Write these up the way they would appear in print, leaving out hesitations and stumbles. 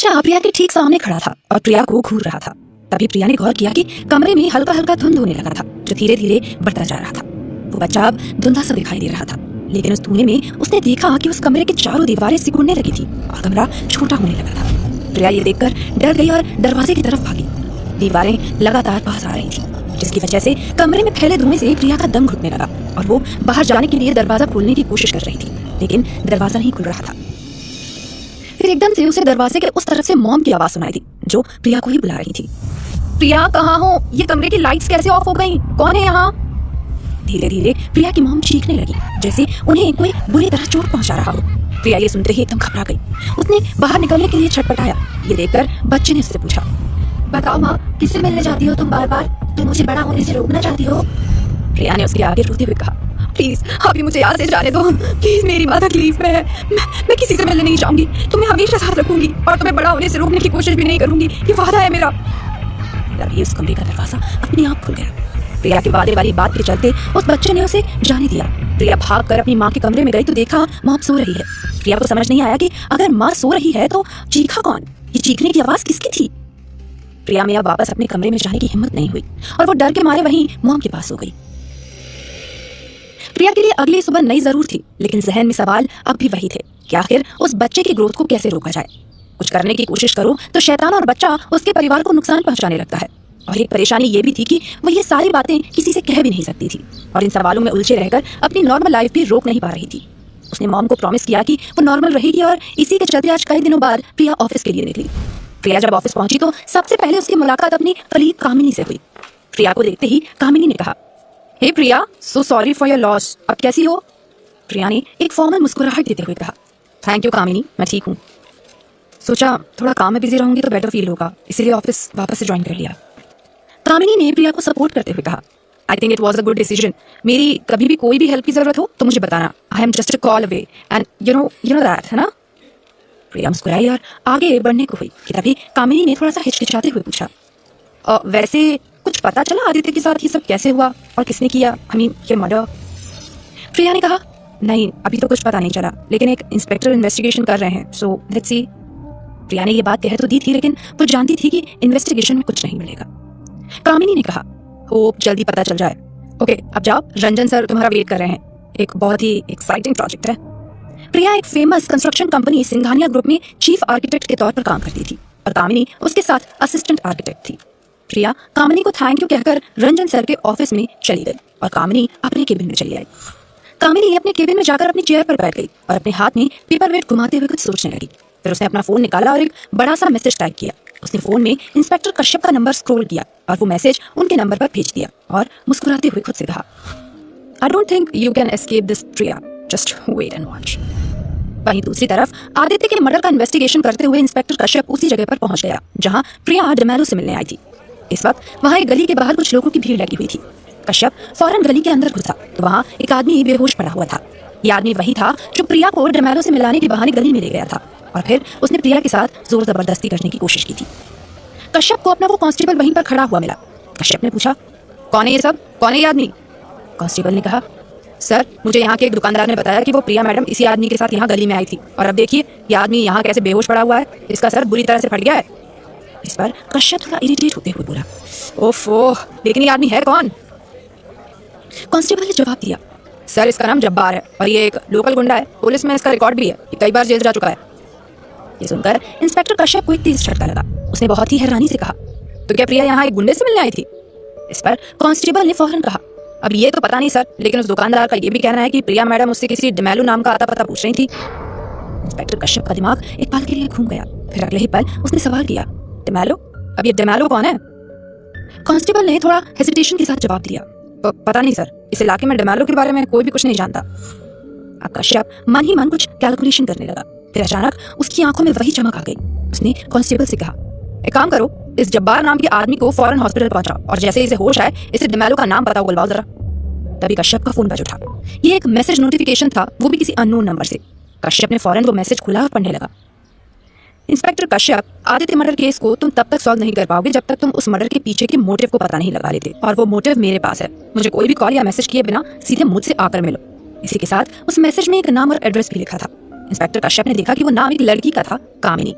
बच्चा प्रिया के ठीक सामने खड़ा था और प्रिया को घूर रहा था। तभी प्रिया ने गौर किया कि कमरे में हल्का हल्का धुंध होने लगा था, जो धीरे धीरे बढ़ता जा रहा था। वो बच्चा अब धुंधला सा दिखाई दे रहा था, लेकिन उस धुएं में उसने देखा कि उस कमरे की चारों दीवारें सिकुड़ने लगी थी और कमरा छोटा होने लगा था। प्रिया ये देखकर डर गई और दरवाजे की तरफ भागी। दीवारें लगातार पास आ रही थी, जिसकी वजह से कमरे में फैले धुएं से प्रिया का दम घुटने लगा और वो बाहर जाने के लिए दरवाजा खोलने की कोशिश कर रही थी, लेकिन दरवाजा नहीं खुल रहा था। फिर एकदम से उसे दरवाजे के उस तरफ से मॉम की आवाज सुनाई दी, जो प्रिया को ही बुला रही थी। प्रिया, कहाँ हो? ये कमरे की लाइट्स कैसे ऑफ हो गई? कौन है यहाँ? धीरे धीरे प्रिया की मॉम चीखने लगी, जैसे उन्हें कोई बुरी तरह चोट पहुंचा रहा हो। प्रिया ये सुनते ही एकदम घबरा गई। उसने बाहर निकलने के लिए छटपटाया। ये देखकर बच्चे ने उससे पूछा, बताओ माँ, किससे मिलने जाती हो तुम बार बार? तुम मुझे बड़ा होने से रोकना चाहती हो? प्रिया ने उसके आगे रोते हुए कहा, प्लीज अभी मुझे यहाँ से जाने दो, प्लीज मेरी माँ तकलीफ में है। मैं किसी से मिलने नहीं जाऊंगी, तुम्हें हमेशा साथ रखूंगी और तुम्हें बड़ा होने से रोकने की कोशिश भी नहीं करूंगी, ये वादा है मेरा। तभी उस कमरे का दरवाजा अपने आप खुल गया। प्रिया के वादे वाली बात के चलते उस बच्चे ने उसे जाने दिया। प्रिया भागकर अपनी माँ के कमरे में गई तो देखा माँ सो रही है। प्रिया को समझ नहीं आया कि अगर माँ सो रही है तो चीखा कौन? ये चीखने की आवाज किसकी थी? प्रिया में अब वापस अपने कमरे में जाने की हिम्मत नहीं हुई और वो डर के मारे वहीं मॉम के पास सो गई। प्रिया के लिए अगली सुबह नई जरूर थी, लेकिन जहन में सवाल अब भी वही थे कि आखिर उस बच्चे की ग्रोथ को कैसे रोका जाए। कुछ करने की कोशिश करो तो शैतान और बच्चा उसके परिवार को नुकसान पहुंचाने लगता है। और एक परेशानी ये भी थी कि वो ये सारी बातें किसी से कह भी नहीं सकती थी और इन सवालों में उलझे रहकर अपनी नॉर्मल लाइफ भी रोक नहीं पा रही थी। उसने मॉम को प्रॉमिस किया कि वो नॉर्मल रहेगी और इसी के चलते आज कई दिनों बाद प्रिया ऑफिस के लिए निकली। प्रिया जब ऑफिस पहुंची तो सबसे पहले उसकी मुलाकात अपनी कलीग कामिनी से हुई। प्रिया को देखते ही कामिनी ने कहा, hey Priya, so sorry for your loss, अब कैसी हो? प्रिया ने एक फॉर्मल मुस्कुराहट देते हुए कहा, थैंक यू कामिनी, मैं ठीक हूँ। सोचा थोड़ा काम में बिजी रहूंगी तो बेटर फील होगा, इसीलिए ऑफिस वापस से ज्वाइन कर लिया। कामिनी ने प्रिया को सपोर्ट करते हुए कहा, I think it was a good decision. मेरी कभी भी कोई भी हेल्प की जरूरत हो तो मुझे बताना, I am just a call away and you know that, है ना? प्रिया मुस्कुराई और आगे बढ़ने को हुई कि तभी कामिनी ने थोड़ा सा हिचकिचाते हुए पूछा, वैसे कुछ पता चला आदित्य के साथ ये सब कैसे हुआ और किसने किया? ये मर्डर? प्रिया ने कहा, नहीं अभी तो कुछ पता नहीं चला, लेकिन एक इंस्पेक्टर इन्वेस्टिगेशन कर रहे हैं, सो लेट्स सी। प्रिया ने ये बात कह तो दी थी, लेकिन वो जानती थी कि इन्वेस्टिगेशन में कुछ नहीं मिलेगा। कामिनी ने कहा, होप जल्दी पता चल जाए। ओके, अब जाओ, रंजन सर तुम्हारा वेट कर रहे हैं, एक बहुत ही एक्साइटिंग प्रोजेक्ट है। प्रिया एक famous construction company Singhania group में चीफ आर्किटेक्ट के तौर पर काम करती थी और कामिनी उसके साथ असिस्टेंट आर्किटेक्ट थी। प्रिया कामिनी को थैंक यू कहकर रंजन सर के ऑफिस में चली गई और कामिनी अपने केबिन में चली आई। कामिनी अपने केबिन में जाकर अपनी चेयर पर बैठ गई और अपने हाथ में पेपर वेट घुमाते हुए कुछ सोचने लगी। फिर उसने अपना फोन निकाला और एक बड़ा सा मैसेज टाइप किया। उसने फोन में इंस्पेक्टर कश्यप का नंबर स्क्रॉल किया और वो मैसेज उनके नंबर पर भेज दिया और मुस्कुराते हुए खुद से कहा, I don't think you can escape this Priya, just wait and watch. वहीं दूसरी तरफ आदित्य के मर्डर का इन्वेस्टिगेशन करते हुए इंस्पेक्टर कश्यप उसी जगह पर पहुंच गया जहां प्रिया डमेलो से मिलने आई थी। इस वक्त वहां एक गली के बाहर कुछ लोगों की भीड़ लगी हुई थी। कश्यप फौरन गली के अंदर घुसा तो वहां एक आदमी बेहोश पड़ा हुआ था। यह आदमी वही था जो प्रिया को डमेलो से मिलाने के बहाने गली में ले गया था और फिर उसने प्रिया के साथ जोर जबरदस्ती करने की कोशिश की थी। कश्यप को अपना वो कांस्टेबल वहीं पर खड़ा हुआ मिला। कश्यप ने पूछा, कौन है ये सब? कौन है ये आदमी? कांस्टेबल ने कहा, सर मुझे यहाँ के एक दुकानदार ने बताया कि वो प्रिया मैडम इसी आदमी के साथ यहाँ गली में आई थी और अब देखिए ये आदमी यहाँ कैसे बेहोश पड़ा हुआ है, इसका सर बुरी तरह से फट गया है। इस पर कश्यप थोड़ा इरिटेट होते हुए बोला, ओफो, लेकिन ये आदमी है कौन? कांस्टेबल ने जवाब दिया, सर इसका नाम जब्बार है और ये एक लोकल गुंडा है, पुलिस में इसका रिकॉर्ड भी है, ये कई बार जेल जा चुका है। ये सुनकर इंस्पेक्टर कश्यप को एक तेज झटका लगा। उसने बहुत ही हैरानी से कहा, तो क्या प्रिया यहाँ एक गुंडे से मिलने आई थी? इस पर कांस्टेबल ने फौरन कहा, अब ये तो पता नहीं सर, लेकिन उस दुकानदार का ये भी कहना है कि प्रिया मैडम उससे किसी डमेलो नाम का आता पता पूछ रही थी। इंस्पेक्टर कश्यप का दिमाग एक पल के लिए घूम गया। फिर अगले ही पल उसने सवाल किया, डमेलो? अब ये डमेलो कौन है? कांस्टेबल ने थोड़ा हेजिटेशन के साथ जवाब दिया, पता नहीं सर, इस इलाके में डमेलो के बारे में कोई भी कुछ नहीं जानता। अब कश्यप मन ही मन कुछ कैलकुलेशन करने लगा। फिर अचानक उसकी आंखों में वही चमक आ गई। उसने कांस्टेबल से कहा, एक काम करो, इस जब्बार नाम के आदमी को फौरन हॉस्पिटल पहुंचाओ और जैसे इसे होश आए इसे डमेलो का नाम बताओ, बुलवाओ जरा। तभी कश्यप का फोन बज उठा। ये एक मैसेज नोटिफिकेशन था, वो भी किसी अननोन नंबर से। कश्यप ने फौरन वो मैसेज खुला और पढ़ने लगा, inspector Kashyap, Aditya murder case को तुम तब तक सॉल्व नहीं कर पाओगे जब तक तुम उस मर्डर के पीछे के मोटिव को पता नहीं लगा लेते, और वो मोटिव मेरे पास है। मुझे कोई भी कॉल या मैसेज किए बिना सीधे मुझसे आकर मिलो। इसी के साथ उस मैसेज में एक नाम और एड्रेस भी लिखा था। इंस्पेक्टर कश्यप ने देखा कि वो नाम एक लड़की का था, कामिनी।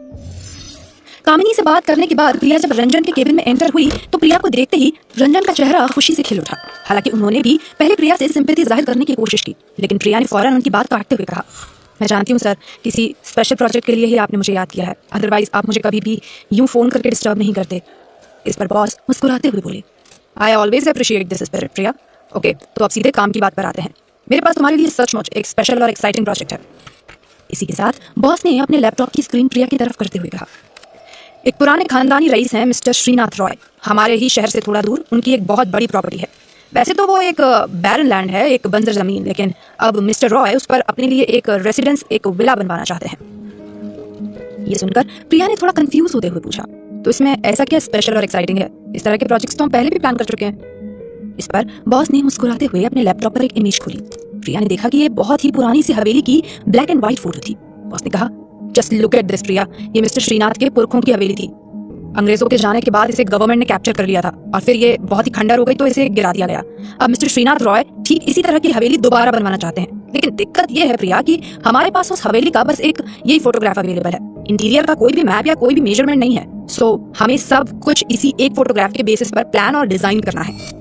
कामिनी से बात करने के बाद प्रिया जब रंजन के केबिन में एंटर हुई तो प्रिया को देखते ही रंजन का चेहरा खुशी से खिल उठा। हालांकि उन्होंने भी पहले प्रिया से सिंपैथी जाहिर करने की कोशिश की, लेकिन प्रिया ने फौरन उनकी बात काटते हुए कहा, मैं जानती हूँ सर, किसी स्पेशल प्रोजेक्ट के लिए ही आपने मुझे याद किया है, अदरवाइज आप मुझे कभी भी यूं फोन करके डिस्टर्ब नहीं करते। इस पर बॉस मुस्कुराते हुए बोले, I always appreciate this spirit Priya. Okay, तो अब सीधे काम की बात पर आते हैं। मेरे पास तुम्हारे लिए सचमुच एक स्पेशल और एक्साइटिंग प्रोजेक्ट है। इसी के साथ बॉस ने अपने लैपटॉप की स्क्रीन प्रिया की तरफ करते हुए कहा, एक पुराने खानदानी रईस हैं मिस्टर श्रीनाथ रॉय, हमारे ही शहर से थोड़ा दूर उनकी एक बहुत बड़ी प्रॉपर्टी है। वैसे तो वो एक बैरन लैंड है, एक बंजर जमीन, लेकिन अब मिस्टर रॉय उस पर अपने लिए एक रेसिडेंस, एक विला बनवाना चाहते हैं। ये सुनकर प्रिया ने थोड़ा कंफ्यूज होते हुए पूछा, तो इसमें ऐसा क्या स्पेशल और एक्साइटिंग है? इस तरह के प्रोजेक्ट्स तो हम पहले भी प्लान कर चुके हैं। इस पर बॉस ने मुस्कुराते हुए अपने लैपटॉप पर एक इमेज खोली। प्रिया ने देखा कि ये बहुत ही पुरानी सी हवेली की ब्लैक एंड व्हाइट फोटो थी। बॉस ने कहा, जस्ट लुक एट दिस प्रिया, ये मिस्टर श्रीनाथ के पुरखों की हवेली थी। अंग्रेजों के जाने के बाद इसे गवर्नमेंट ने कैप्चर कर लिया था और फिर ये बहुत ही खंडर हो गई तो इसे गिरा दिया गया। अब मिस्टर श्रीनाथ रॉय ठीक इसी तरह की हवेली दोबारा बनवाना चाहते हैं, लेकिन दिक्कत ये है प्रिया कि हमारे पास उस हवेली का बस एक यही फोटोग्राफ अवेलेबल है। इंटीरियर का कोई भी मैप या कोई भी मेजरमेंट नहीं है। सो हमें सब कुछ इसी एक फोटोग्राफ के बेसिस पर प्लान और डिजाइन करना है।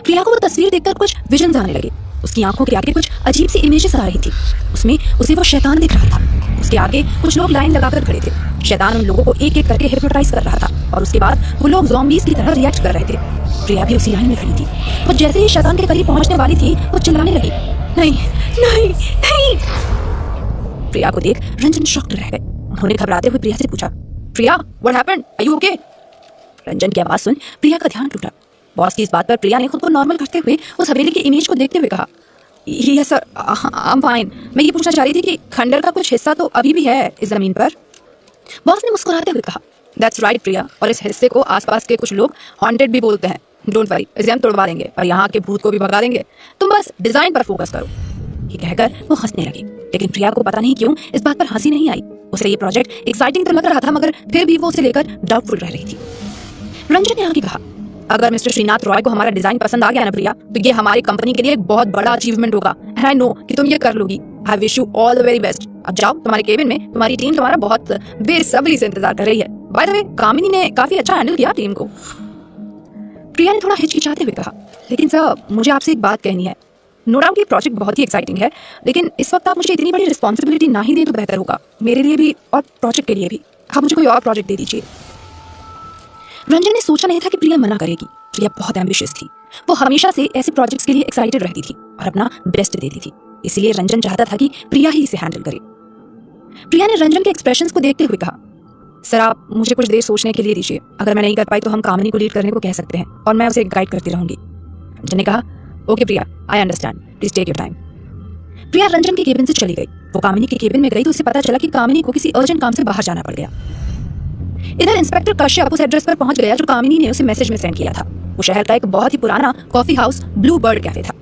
प्रिया को वो तस्वीर देखकर कुछ विजन आने लगे। उसकी आंखों के आगे कुछ अजीब सी इमेजेस आ रही थी। उसमें उसे वो शैतान दिख रहा था। उसके आगे कुछ लोग लाइन लगाकर खड़े थे। शैतान उन लोगों को एक एक करके हिप्नोटाइज कर रहा था और उसके बाद वो लोग ज़ॉम्बीज़ की तरह रिएक्ट कर रहे थे। प्रिया भी उसी लाइन में खड़ी थी। वो जैसे ही शैतान के करीब पहुंचने वाली थी वो चिल्लाने लगी, नहीं नहीं नहीं। प्रिया को देख रंजन शॉक्ड रह गए। उन्होंने घबराते हुए प्रिया से पूछा, Priya what happened, are you okay? Ranjan की आवाज सुन प्रिया का ध्यान टूटा। बॉस की इस बात पर प्रिया ने खुद को नॉर्मल करते हुए उस हवेली की इमेज को देखते हुए कहा, yes sir, I am fine. मैं ये पूछना चाह रही थी कि खंडर का कुछ हिस्सा तो अभी भी है इस जमीन पर। बॉस ने मुस्कुराते हुए कहा, दैट्स राइट प्रिया, और इस हिस्से को आसपास के कुछ लोग हॉन्टेड भी बोलते हैं। डोंट वरी, इसे हम तोड़वा देंगे और यहाँ के भूत को भी भगा देंगे। तुम बस डिजाइन पर फोकस करो। ये कहकर वो हंसने लगी, लेकिन प्रिया को पता नहीं क्यों इस बात पर हंसी नहीं आई। उसे ये प्रोजेक्ट एक्साइटिंग तो लग रहा था, मगर फिर भी वो उसे लेकर डाउटफुल रह रही थी। रंजन ने आगे कहा, अगर मिस्टर श्रीनाथ रॉय को हमारा डिजाइन पसंद आ गया ना प्रिया, तो ये हमारी कंपनी के लिए एक बहुत बड़ा अचीवमेंट होगा। एंड आई नो कि तुम ये कर लोगी। I wish you all the very best. अब जाओ, तुम्हारे केबिन में तुम्हारी टीम तुम्हारा बहुत बेसब्री से इंतजार कर रही है। बाय द वे, कामिनी ने काफी अच्छा हैंडल किया टीम को। प्रिया ने थोड़ा हिचकिचाते हुए कहा, लेकिन सर मुझे आपसे एक बात कहनी है। नो डाउट ये प्रोजेक्ट बहुत ही एक्साइटिंग है, लेकिन इस वक्त आप मुझे इतनी बड़ी रिस्पॉन्सिबिलिटी ना ही दें तो बेहतर होगा, मेरे लिए भी और प्रोजेक्ट के लिए भी। आप मुझे कोई और प्रोजेक्ट दे दीजिए। रंजन ने सोचा नहीं था कि प्रिया मना करेगी। प्रिया बहुत एम्बिशियस थी। वो हमेशा से ऐसे प्रोजेक्ट्स के लिए एक्साइटेड रहती थी और अपना बेस्ट देती थी। इसलिए रंजन चाहता था कि प्रिया ही इसे हैंडल करे। प्रिया ने रंजन के एक्सप्रेशंस को देखते हुए कहा, सर आप मुझे कुछ देर सोचने के लिए दीजिए। अगर मैं नहीं कर पाई तो हम कामिनी को लीड करने को कह सकते हैं और मैं उसे गाइड करती रहूंगी। रंजन ने कहा, okay Priya, I understand, please take your time. Priya Ranjan के केबिन से चली गई। वो कामिनी के केबिन में गई तो उसे पता चला कि कामिनी को किसी अर्जेंट काम से बाहर जाना पड़ गया। इधर इंस्पेक्टर कश्यप उस एड्रेस पर पहुंच गया जो कामिनी ने उसे मैसेज में सेंड किया था। वो शहर का एक बहुत ही पुराना coffee house blue bird cafe था।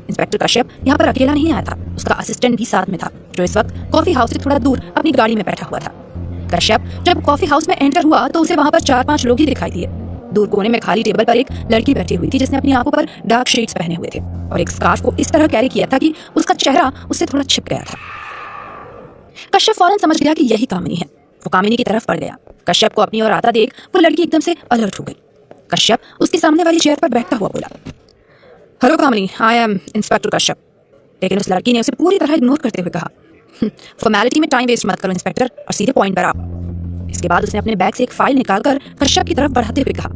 इंस्पेक्टर कश्यप यहाँ पर अकेला नहीं आया था, उसका असिस्टेंट भी साथ में था, जो इस वक्त कॉफी हाउस से थोड़ा दूर अपनी गाड़ी में बैठा हुआ था। कश्यप जब कॉफी हाउस में एंटर हुआ तो उसे वहां पर 4-5 लोग ही दिखाई दिए। दूर कोने में खाली टेबल पर एक लड़की बैठी हुई थी जिसने अपनी आंखों पर डार्क शेड्स पहने हुए थे और एक स्कार्फ को इस तरह कैरी किया था कि उसका चेहरा उससे थोड़ा छिप गया था। कश्यप फौरन समझ गया कि यही कामिनी है। वो कामिनी की तरफ बढ़ गया। कश्यप को अपनी ओर आता देख वो लड़की एकदम से अलर्ट हो गई। कश्यप उसके सामने वाली चेयर पर बैठता हुआ बोला, hello Kamini, I am inspector Kashyap. लेकिन उस लड़की ने उसे पूरी तरह इग्नोर करते हुए कहा, फॉर्मेलिटी में टाइम वेस्ट मत करो इंस्पेक्टर, और सीधे पॉइंट पर आओ। इसके बाद उसने अपने बैग से एक फाइल निकालकर कश्यप की तरफ बढ़ाते हुए कहा,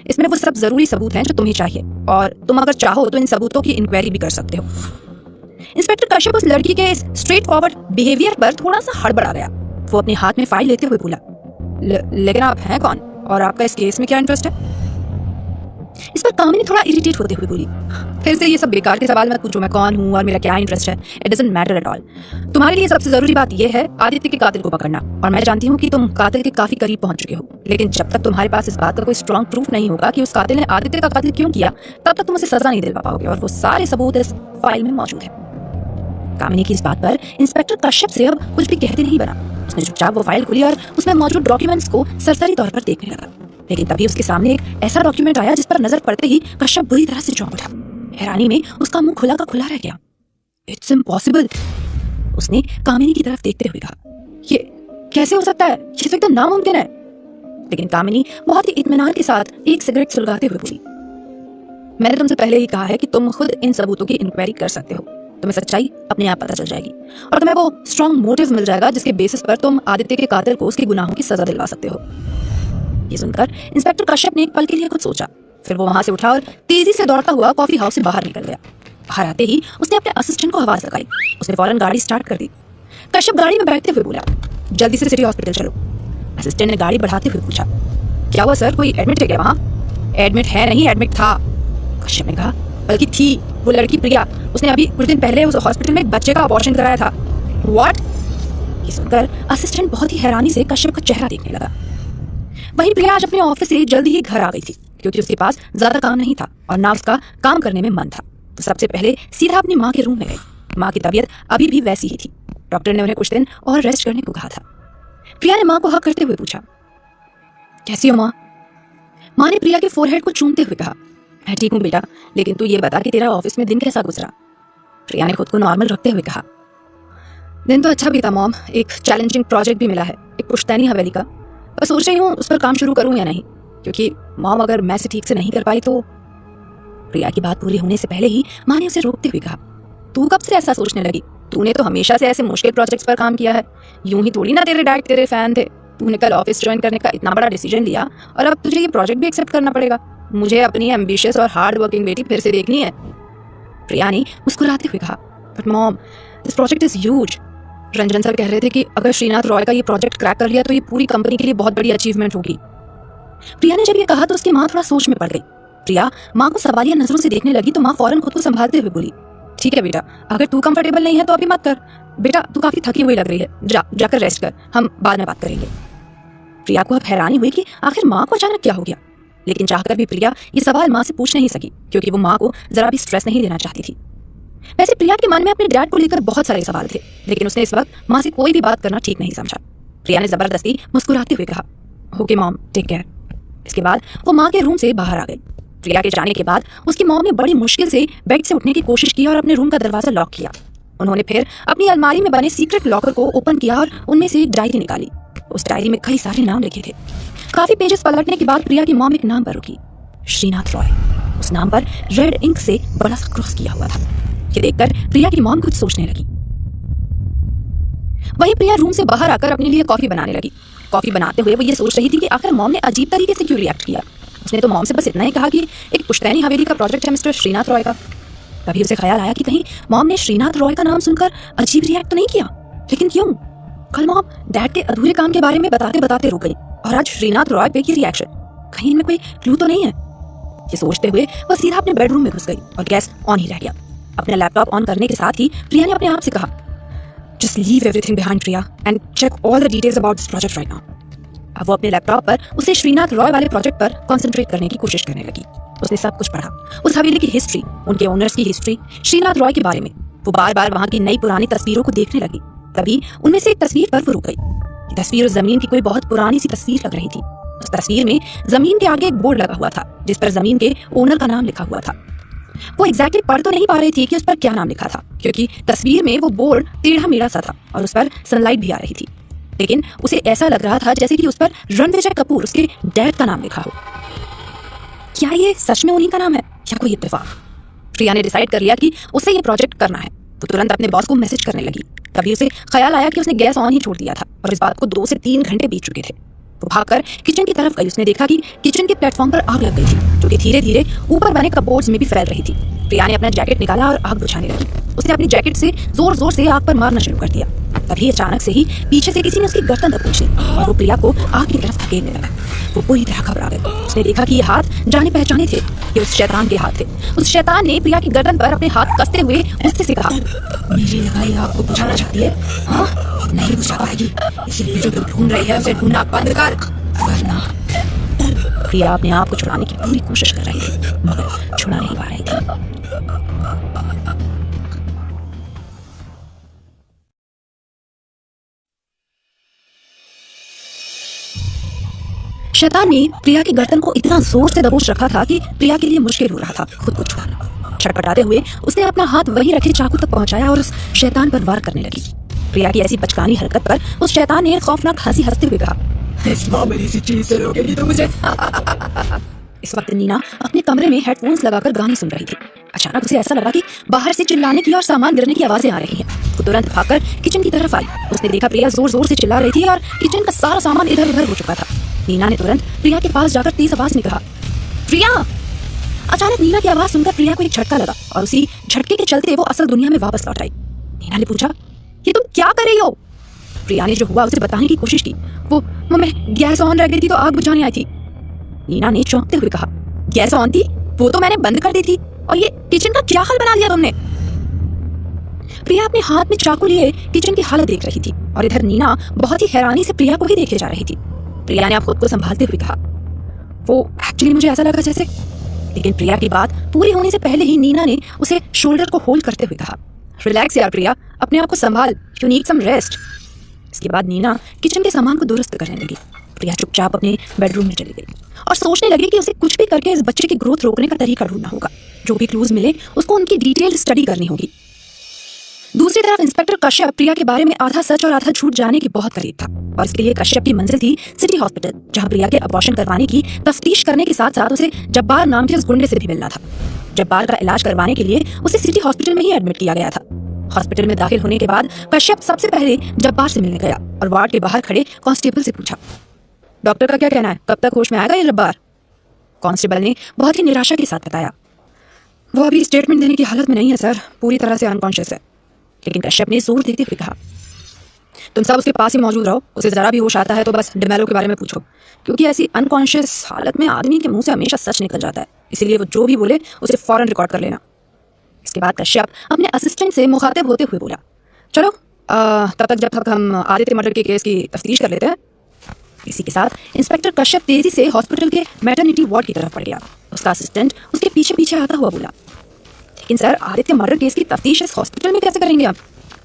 इसमें वो सब जरूरी सबूत हैं जो तुम्हें चाहिए, और तुम अगर चाहो तो इन सबूतों की इंक्वायरी भी कर सकते हो। इंस्पेक्टर कश्यप उस लड़की के इस स्ट्रेट फॉरवर्ड बिहेवियर पर थोड़ा सा हड़बड़ा गया। वो अपने हाथ में फाइल लेते हुए बोला, लेकिन आप हैं कौन और आपका इस केस में क्या इंटरेस्ट है? इस पर कामिनी थोड़ा इरिटेट होते हुए बोली, फिर से ये सब बेकार के सवाल मत पूछो, मैं कौन हूँ और मेरा क्या इंटरेस्ट है। It doesn't matter at all. तुम्हारे लिए सबसे जरूरी बात यह है आदित्य के कातिल को पकड़ना, और मैं जानती हूँ कि तुम कातिल के काफी करीब पहुंच चुके हो, लेकिन जब तक तुम्हारे पास इस बात का कोई स्ट्रॉन्ग प्रूफ नहीं होगा कि उस कातिल ने आदित्य का कातिल क्यों किया, तब तक तुम उसे सजा नहीं दिलवा पाओगे, और वो सारे सबूत इस फाइल में मौजूद है। कामिनी की इस बात पर इंस्पेक्टर कश्यप से अब कुछ भी कहते नहीं बना। उसने चुपचाप वो फाइल खोली और उसमें मौजूद डॉक्यूमेंट्स को सरसरी तौर पर देखने लगा। लेकिन तभी उसके सामने एक ऐसा डॉक्यूमेंट आया जिस पर नजर पड़ते ही कश्यप बुरी तरह से चौंक उठा। हैरानी में उसका मुंह खुला का खुला रह गया। इट्स इम्पॉसिबल, उसने कामिनी की तरफ देखते हुए कहा, कैसे हो सकता है, ये तो एकदम नामुमकिन है। लेकिन कामिनी बहुत ही इत्मीनान के साथ एक सिगरेट सुलगाते हुए बोली, मैंने तुमसे पहले ही कहा है कि तुम खुद इन सबूतों की इंक्वायरी कर सकते हो। तुम्हें सच्चाई अपने आप पता चल जाएगी और तुम्हें वो स्ट्रॉन्ग मोटिव मिल जाएगा जिसके बेसिस पर तुम आदित्य के कातिल को उसके गुनाहों की सजा दिलवा सकते हो। ये सुनकर इंस्पेक्टर कश्यप ने एक पल के लिए कुछ सोचा, फिर वो वहां से उठा और तेजी से दौड़ता हुआ कॉफी हाउस से बाहर निकल गया। बाहर आते ही उसने अपने असिस्टेंट को आवाज लगाई। उसने फौरन गाड़ी स्टार्ट कर दी। कश्यप गाड़ी में बैठते हुए बोला, जल्दी से सिटी हॉस्पिटल चलो। असिस्टेंट ने गाड़ी बढ़ाते हुए पूछा, क्या हुआ सर, कोई एडमिट है क्या वहाँ? एडमिट है नहीं, एडमिट था, कश्यप ने कहा। बल्कि थी, वो लड़की प्रिया, उसने अभी कुछ दिन पहले उस हॉस्पिटल में एक बच्चे का अबॉर्शन कराया था। व्हाट? ये सुनकर असिस्टेंट बहुत ही हैरानी से कश्यप का चेहरा देखने लगा। वहीं प्रिया आज अपने ऑफिस से जल्दी ही घर आ गई थी क्योंकि उसके पास ज्यादा काम नहीं था और ना उसका काम करने में मन था। तो सबसे पहले सीधा अपनी माँ के रूम में गई। माँ की तबीयत अभी भी वैसी ही थी। डॉक्टर ने उन्हें कुछ दिन और रेस्ट करने को कहा था। प्रिया ने माँ को हक करते हुए पूछा, कैसी हो माँ? माँ ने प्रिया के फोरहेड को चूमते हुए कहा, मैं ठीक हूँ बेटा, लेकिन तू ये बता कि तेरा ऑफिस में दिन कैसा गुजरा? प्रिया ने खुद को नॉर्मल रखते हुए कहा, दिन तो अच्छा भी था मॉम, एक चैलेंजिंग प्रोजेक्ट भी मिला है, एक पुश्तैनी हवेली का। बस सोच रही हूँ उस पर काम शुरू करूँ या नहीं, क्योंकि मॉम अगर मैं से ठीक से नहीं कर पाई तो। प्रिया की बात पूरी होने से पहले ही माँ ने उसे रोकते हुए कहा, तू कब से ऐसा सोचने लगी? तूने तो हमेशा से ऐसे मुश्किल प्रोजेक्ट्स पर काम किया है, यूं ही थोड़ी ना तेरे डैड तेरे फैन थे। तूने कल ऑफिस ज्वाइन करने का इतना बड़ा डिसीजन लिया और अब तुझे ये प्रोजेक्ट भी एक्सेप्ट करना पड़ेगा। मुझे अपनी एम्बिशियस और हार्ड वर्किंग बेटी फिर से देखनी है। प्रिया ने मुस्कुराते हुए कहा, but mom this project is huge. Ranjan sir कह रहे थे कि अगर श्रीनाथ रॉय का ये प्रोजेक्ट क्रैक कर लिया तो ये पूरी कंपनी के लिए बहुत बड़ी अचीवमेंट होगी। प्रिया ने जब ये कहा तो उसकी माँ थोड़ा सोच में पड़ गई। प्रिया माँ को सवालिया नजरों से देखने लगी तो माँ फौरन खुद को संभालते हुए बोली, ठीक है बेटा, अगर तू कंफर्टेबल नहीं है तो अभी मत कर। बेटा तू काफी थकी हुई लग रही है, जाकर रेस्ट कर, हम बाद में बात करेंगे। प्रिया को अब हैरानी हुई कि आखिर माँ को अचानक क्या हो गया, लेकिन चाहकर भी प्रिया ये सवाल माँ से पूछ नहीं सकी क्योंकि वो माँ को जरा भी स्ट्रेस नहीं देना चाहती थी। वैसे प्रिया के मन में अपने डैड को लेकर बहुत सारे सवाल थे, लेकिन उसने इस वक्त माँ से कोई भी बात करना ठीक नहीं समझा। प्रिया ने जबरदस्ती मुस्कुराते हुए कहा, ओके मॉम, टेक केयर। इसके बाद वो माँ के रूम से बाहर आ गई। प्रिया के जाने के बाद उसकी मॉम ने बड़ी मुश्किल से बेड से उठने की कोशिश की और अपने रूम का दरवाजा लॉक किया। उन्होंने फिर अपनी अलमारी में बने सीक्रेट लॉकर को ओपन किया और उनमें से एक डायरी निकाली। उस डायरी में कई सारे नाम लिखे थे। काफी पेजेस पलटने के बाद प्रिया की मॉम एक नाम पर रुकी, श्रीनाथ रॉय। उस नाम पर रेड इंक से बड़ा सा क्रॉस किया हुआ था। ये देखकर प्रिया की मॉम कुछ सोचने लगी। वहीं प्रिया रूम से बाहर आकर अपने लिए कॉफी बनाने लगी। कॉफी बनाते हुए वो ये सोच रही थी कि आखिर मॉम ने अजीब तरीके से क्यों रिएक्ट किया। उसने तो मॉम से बस इतना ही कहा कि एक पुश्तैनी हवेली का प्रोजेक्ट है मिस्टर श्रीनाथ रॉय का। तभी उसे ख्याल आया कि कहीं मॉम ने श्रीनाथ रॉय का नाम सुनकर अजीब रिएक्ट तो नहीं किया। लेकिन क्यों? कल मॉम डैड के अधूरे काम के बारे में बताते बताते रुक गई और आज श्रीनाथ रॉय पे की रिएक्शन, कहीं इनमें कोई क्लू तो नहीं है? ये सोचते हुए वह सीधा अपने बेडरूम में घुस गई और गैस ऑन ही रह गया। अपने लैपटॉप ऑन करने के साथ ही प्रिया ने अपने आप से कहा, just leave everything behind Priya and check all the details about this project right now. अब वो अपने लैपटॉप पर उसे श्रीनाथ रॉय वाले प्रोजेक्ट पर कंसंट्रेट करने की कोशिश करने लगी। उसने सब कुछ पढ़ा, उस हवेली की हिस्ट्री, उनके ओनर्स की हिस्ट्री, श्रीनाथ रॉय के बारे में। वो बार बार वहां की नई पुरानी तस्वीरों को देखने लगी। तभी उनमें से एक तस्वीर पर वो रुक गई। ये तस्वीर उस जमीन की कोई बहुत पुरानी सी तस्वीर लग रही थी। उस तस्वीर में जमीन के आगे एक बोर्ड लगा हुआ था जिस पर जमीन के ओनर का नाम लिखा हुआ था। वो एग्जैक्टली पढ़ तो नहीं पा रही थी कि उस पर क्या नाम लिखा था, क्योंकि तस्वीर में वो बोर्ड टेढ़ा मेढ़ा सा था और उस पर सनलाइट भी आ रही थी। लेकिन उसे ऐसा लग रहा था जैसे कि उस पर रणविजय कपूर, उसके डैड का नाम लिखा हो। क्या ये सच में उन्हीं का नाम है या कोई इत्तेफाक? प्रिया ने डिसाइड कर लिया कि उसे ये प्रोजेक्ट करना है। तो तुरंत अपने बॉस को मैसेज करने लगी। तभी उसे ख्याल आया कि उसने गैस ऑन ही छोड़ दिया था और इस बात को 2 से 3 घंटे बीत चुके थे। वो भागकर किचन की तरफ गई। उसने देखा कि किचन के प्लेटफॉर्म पर आग लग गई थी, जो कि धीरे धीरे ऊपर बने कपबोर्ड्स में भी फैल रही थी। प्रिया ने अपना जैकेट निकाला और आग बुझाने लगी। उसने अपनी जैकेट से जोर जोर से आग पर मारना शुरू कर दिया। तभी अचानक से ही पीछे से किसी ने उसकी गर्दन दबोच ली और वो प्रिया को आग की तरफ धकेलने लगा। वो पूरी तरह घबरा गई। उसने देखा कि ये हाथ जाने पहचाने थे, ये उस शैतान के हाथ थे। उस शैतान ने प्रिया की गर्दन पर अपने हाथ कसते हुए गुस्से से कहा, मेरी लगाई आग को बुझाना चाहती है? हाँ, नहीं बुझा पाएगी, इसीलिए जो ढूंढ रही है उसे ढूंढना बंद कर, वरना। प्रिया अपने आप को छुड़ाने की पूरी कोशिश कर रही थी मगर छुड़ा नहीं पा रही थी। शैतान ने प्रिया की गर्दन को इतना जोर से दबोच रखा था कि प्रिया के लिए मुश्किल हो रहा था खुद को छुड़ाना। छटपटाते हुए उसने अपना हाथ वहीं रखे चाकू तक पहुंचाया और उस शैतान पर वार करने लगी। प्रिया की ऐसी बचकानी हरकत पर उस शैतान ने खौफनाक हंसी हंसते हुए कहा, इस मामूली सी चीज से रोकेगी तो मुझे। इस वक्त नीना अपने कमरे में हेडफोन्स लगाकर गाने सुन रही थी। अचानक उसे ऐसा लगा कि बाहर से चिल्लाने की और सामान गिरने की आवाजें आ रही हैं। वो तुरंत भागकर किचन की तरफ आई। उसने देखा प्रिया जोर जोर से चिल्ला रही थी और किचन का सारा सामान इधर उधर हो चुका था। नीना ने तुरंत प्रिया के पास जाकर तेज आवाज में कहा, प्रिया। अचानक नीना की आवाज सुनकर प्रिया को एक झटका लगा और उसी झटके के चलते वो असल दुनिया में वापस लौट आई। नीना ने पूछा, ये तुम क्या कर रही हो? प्रिया ने जो हुआ उसे बताने की कोशिश की। वो मैं गैस ऑन रह गई थी तो आग बुझाने आई थी। नीना ने चौंकते हुए कहा, गैस ऑन थी? वो तो मैंने बंद कर दी थी। और ये किचन का क्या हाल बना लिया तुमने? प्रिया अपने हाथ में चाकू लिए किचन की हालत देख रही थी और इधर नीना बहुत ही हैरानी से प्रिया को ही देखे जा रही थी। प्रिया ने खुद को संभालते हुए कहा, वो एक्चुअली मुझे ऐसा लगा जैसे। लेकिन प्रिया की बात पूरी होने से पहले ही नीना ने उसे शोल्डर को होल्ड करते हुए कहा, रिलैक्स यार प्रिया, अपने आप को संभाल, यू नीड सम रेस्ट। इसके बाद नीना किचन के सामान को दुरुस्त करने लगी। प्रिया चुपचाप अपने बेडरूम में चली गई और सोचने लगी कि उसे कुछ भी करके इस बच्चे की ग्रोथ रोकने का तरीका ढूंढना होगा। जो भी क्लूज मिले उसको उनकी डिटेल्ड स्टडी करनी होगी। दूसरी तरफ इंस्पेक्टर कश्यप प्रिया के बारे में आधा सच और आधा झूठ जानने के बहुत करीब था और इसके लिए कश्यप की मंजिल थी सिटी हॉस्पिटल, जहां प्रिया के अबॉर्शन करवाने की तफ्तीश करने के साथ साथ उसे जब्बार नाम के उस गुंडे से भी मिलना था। जब्बार का इलाज करवाने के लिए उसे सिटी हॉस्पिटल में ही एडमिट किया गया था। हॉस्पिटल में दाखिल होने के बाद कश्यप सबसे पहले जब्बार से मिलने गया और वार्ड के बाहर खड़े कांस्टेबल से पूछा, डॉक्टर का क्या कहना है, कब तक होश में आएगा ये जब्बार? कांस्टेबल ने बहुत ही निराशा के साथ बताया, वो अभी स्टेटमेंट देने की हालत में नहीं है सर, पूरी तरह से अनकॉन्शियस है। लेकिन कश्यप ने जोर देते हुए कहा, तुम सब उसके पास ही मौजूद रहो, उसे जरा भी होश आता है तो बस डिमेलो के बारे में पूछो, क्योंकि ऐसी अनकॉन्शियस हालत में आदमी के मुंह से हमेशा सच निकल जाता है, इसीलिए वो जो भी बोले उसे फौरन रिकॉर्ड कर लेना। इसके बाद कश्यप अपने असिस्टेंट से मुखातिब होते हुए बोला, चलो तब तक जब तक हम आदित्य मर्डर के केस की तफ्तीश कर लेते हैं। इसी के साथ इंस्पेक्टर कश्यप तेजी से हॉस्पिटल के मैटरनिटी वार्ड की तरफ बढ़ गया। उसका असिस्टेंट उसके पीछे पीछे आता हुआ बोला, लेकिन सर आदित्य मर्डर केस की तफ्तीश इस हॉस्पिटल में कैसे करेंगे आप?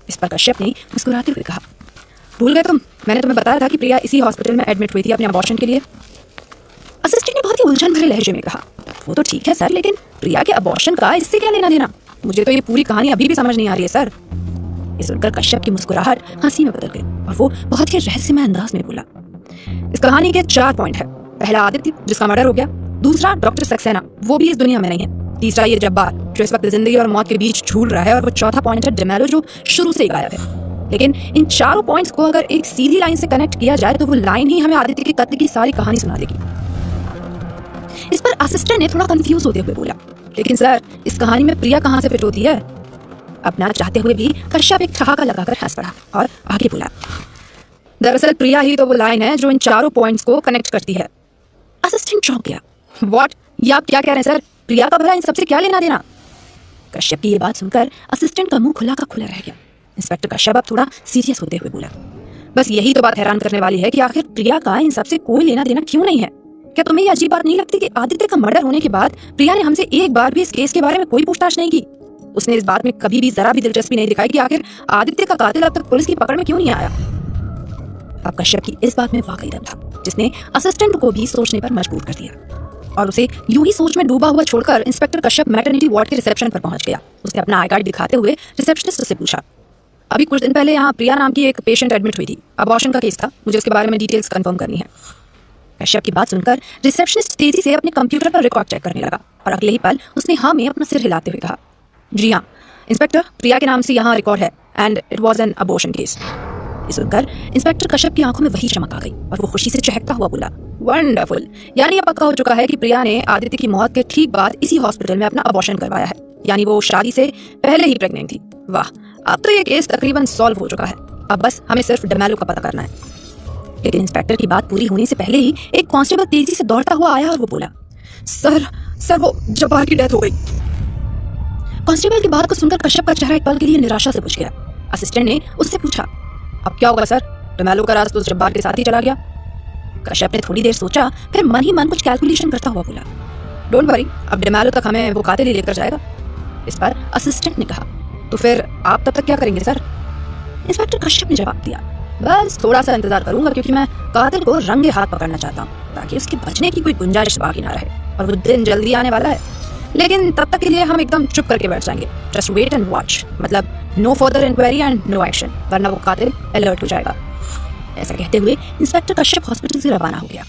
इस पर कश्यप ने मुस्कुराते हुए कहा, भूल गए तुम, मैंने तुम्हें बताया था कि प्रिया इसी हॉस्पिटल में एडमिट हुई थी अपने अबॉर्शन के लिए। असिस्टेंट ने बहुत ही उलझन भरे लहजे में कहा, वो तो ठीक है सर, लेकिन प्रिया के अबॉर्शन का इससे क्या लेना देना? मुझे तो ये पूरी कहानी अभी भी समझ नहीं आ रही है सर। ये सुनकर कश्यप की मुस्कुराहट हंसी में बदल गई और वो बहुत ही रहस्यमय अंदाज में बोला, इस कहानी के 4 पॉइंट है। पहला आदित्य जिसका मर्डर हो गया, दूसरा डॉक्टर सक्सेना, वो भी इस दुनिया में नहीं है, तीसरा ये जब्बार जो इस वक्त जिंदगी और मौत के बीच झूल रहा है, और वो चौथा पॉइंट है डिमेलो जो शुरू से ही गायब है। लेकिन इन चारों पॉइंट्स को अगर एक सीधी लाइन से कनेक्ट किया जाए तो वो लाइन ही हमें आदित्य के कत्ल की सारी कहानी सुना देगी। इस पर असिस्टेंट ने थोड़ा कंफ्यूज होते हुए बोला, लेकिन सर इस कहानी में प्रिया कहाँ से फिट होती है? अपना चाहते हुए भी कश्यप एक ठहाका लगाकर हंस पड़ा और आगे बोला, दरअसल प्रिया ही तो वो लाइन है जो इन चारों पॉइंट्स को कनेक्ट करती है। असिस्टेंट चौंक गया, व्हाट, ये आप क्या कह रहे हैं सर? प्रिया का भला इन सबसे क्या लेना देना? कश्यप की ये बात सुनकर असिस्टेंट का मुंह खुला का खुला रह गया। इंस्पेक्टर कश्यप अब थोड़ा सीरियस होते हुए बोला, बस यही तो बात हैरान करने वाली है कि आखिर प्रिया का इन सबसे कोई लेना देना क्यों नहीं है? क्या तुम्हें ये अजीब बात नहीं लगती कि आदित्य का मर्डर होने के बाद प्रिया ने हमसे एक बार भी इस केस के बारे में कोई पूछताछ नहीं की? उसने इस बात में कभी भी जरा भी दिलचस्पी नहीं दिखाई कि आखिर आदित्य का कातिल अब तक पुलिस की पकड़ में क्यों नहीं आया। अब कश्यप की इस बात में वाकई दम था, जिसने असिस्टेंट को भी सोचने पर मजबूर कर दिया और उसे यूं ही सोच में डूबा हुआ छोड़कर इंस्पेक्टर कश्यप मैटरनिटी वार्ड के रिसेप्शन पर पहुंच गया। उसने अपना आई कार्ड दिखाते हुए रिसेप्शनिस्ट से पूछा, अभी कुछ दिन पहले यहाँ प्रिया नाम की एक पेशेंट एडमिट हुई थी, अबॉर्शन का केस था, मुझे उसके बारे में डिटेल्स कंफर्म करनी है। कश्यप की बात सुनकर रिसेप्शनिस्ट तेजी से अपने कंप्यूटर पर रिकॉर्ड चेक करने लगा और अगले ही पल उसने हाँ में अपना सिर हिलाते हुए कहा, जी हाँ इंस्पेक्टर, प्रिया के नाम से यहाँ रिकॉर्ड है and it was an abortion case. ये सुनकर इंस्पेक्टर कश्यप की आंखों में वही चमक आ गई और वो खुशी से चहकता हुआ बोला, वंडरफुल, यानी ये पक्का हो चुका है कि प्रिया ने आदित्य की मौत के ठीक बाद इसी हॉस्पिटल में अपना अबॉर्शन करवाया है, यानी वो शादी से पहले ही प्रेग्नेंट थी। वाह, अब तो ये केस तकरीबन सॉल्व हो चुका है, अब बस हमें सिर्फ डिमेलो का पता करना है। लेकिन इंस्पेक्टर की बात पूरी होने से पहले ही एक कांस्टेबल तेजी से दौड़ता हुआ आया और वो बोला, सर वो जब्बार की डेथ हो गई। कांस्टेबल की बात को सुनकर कश्यप का चेहरा एक पल के लिए निराशा से बुझ गया। असिस्टेंट ने उससे पूछा, अब क्या होगा सर? डिमेलो का राज तो जब्बार के साथ ही चला गया। कश्यप ने थोड़ी देर सोचा, फिर मन ही मन कुछ कैलकुलेशन करता हुआ बोला, डोंट वरी, अब डिमेलो तक हमें वो कातिल ही लेकर जाएगा। इस पर असिस्टेंट ने कहा, तो फिर आप तब तक क्या करेंगे सर? इंस्पेक्टर कश्यप ने जवाब दिया, बस थोड़ा सा इंतजार करूंगा, क्योंकि मैं कातिल को रंगे हाथ पकड़ना चाहता हूँ ताकि उसके बचने की कोई गुंजाइश बाकी ना रहे, और वो दिन जल्दी आने वाला है। लेकिन तब तक के लिए हम एकदम चुप करके बैठ जाएंगे, जस्ट वेट एंड वॉच, मतलब no further inquiry and no action, वरना वो कातिल अलर्ट हो जाएगा। ऐसा कहते हुए इंस्पेक्टर कश्यप हॉस्पिटल से रवाना हो गया।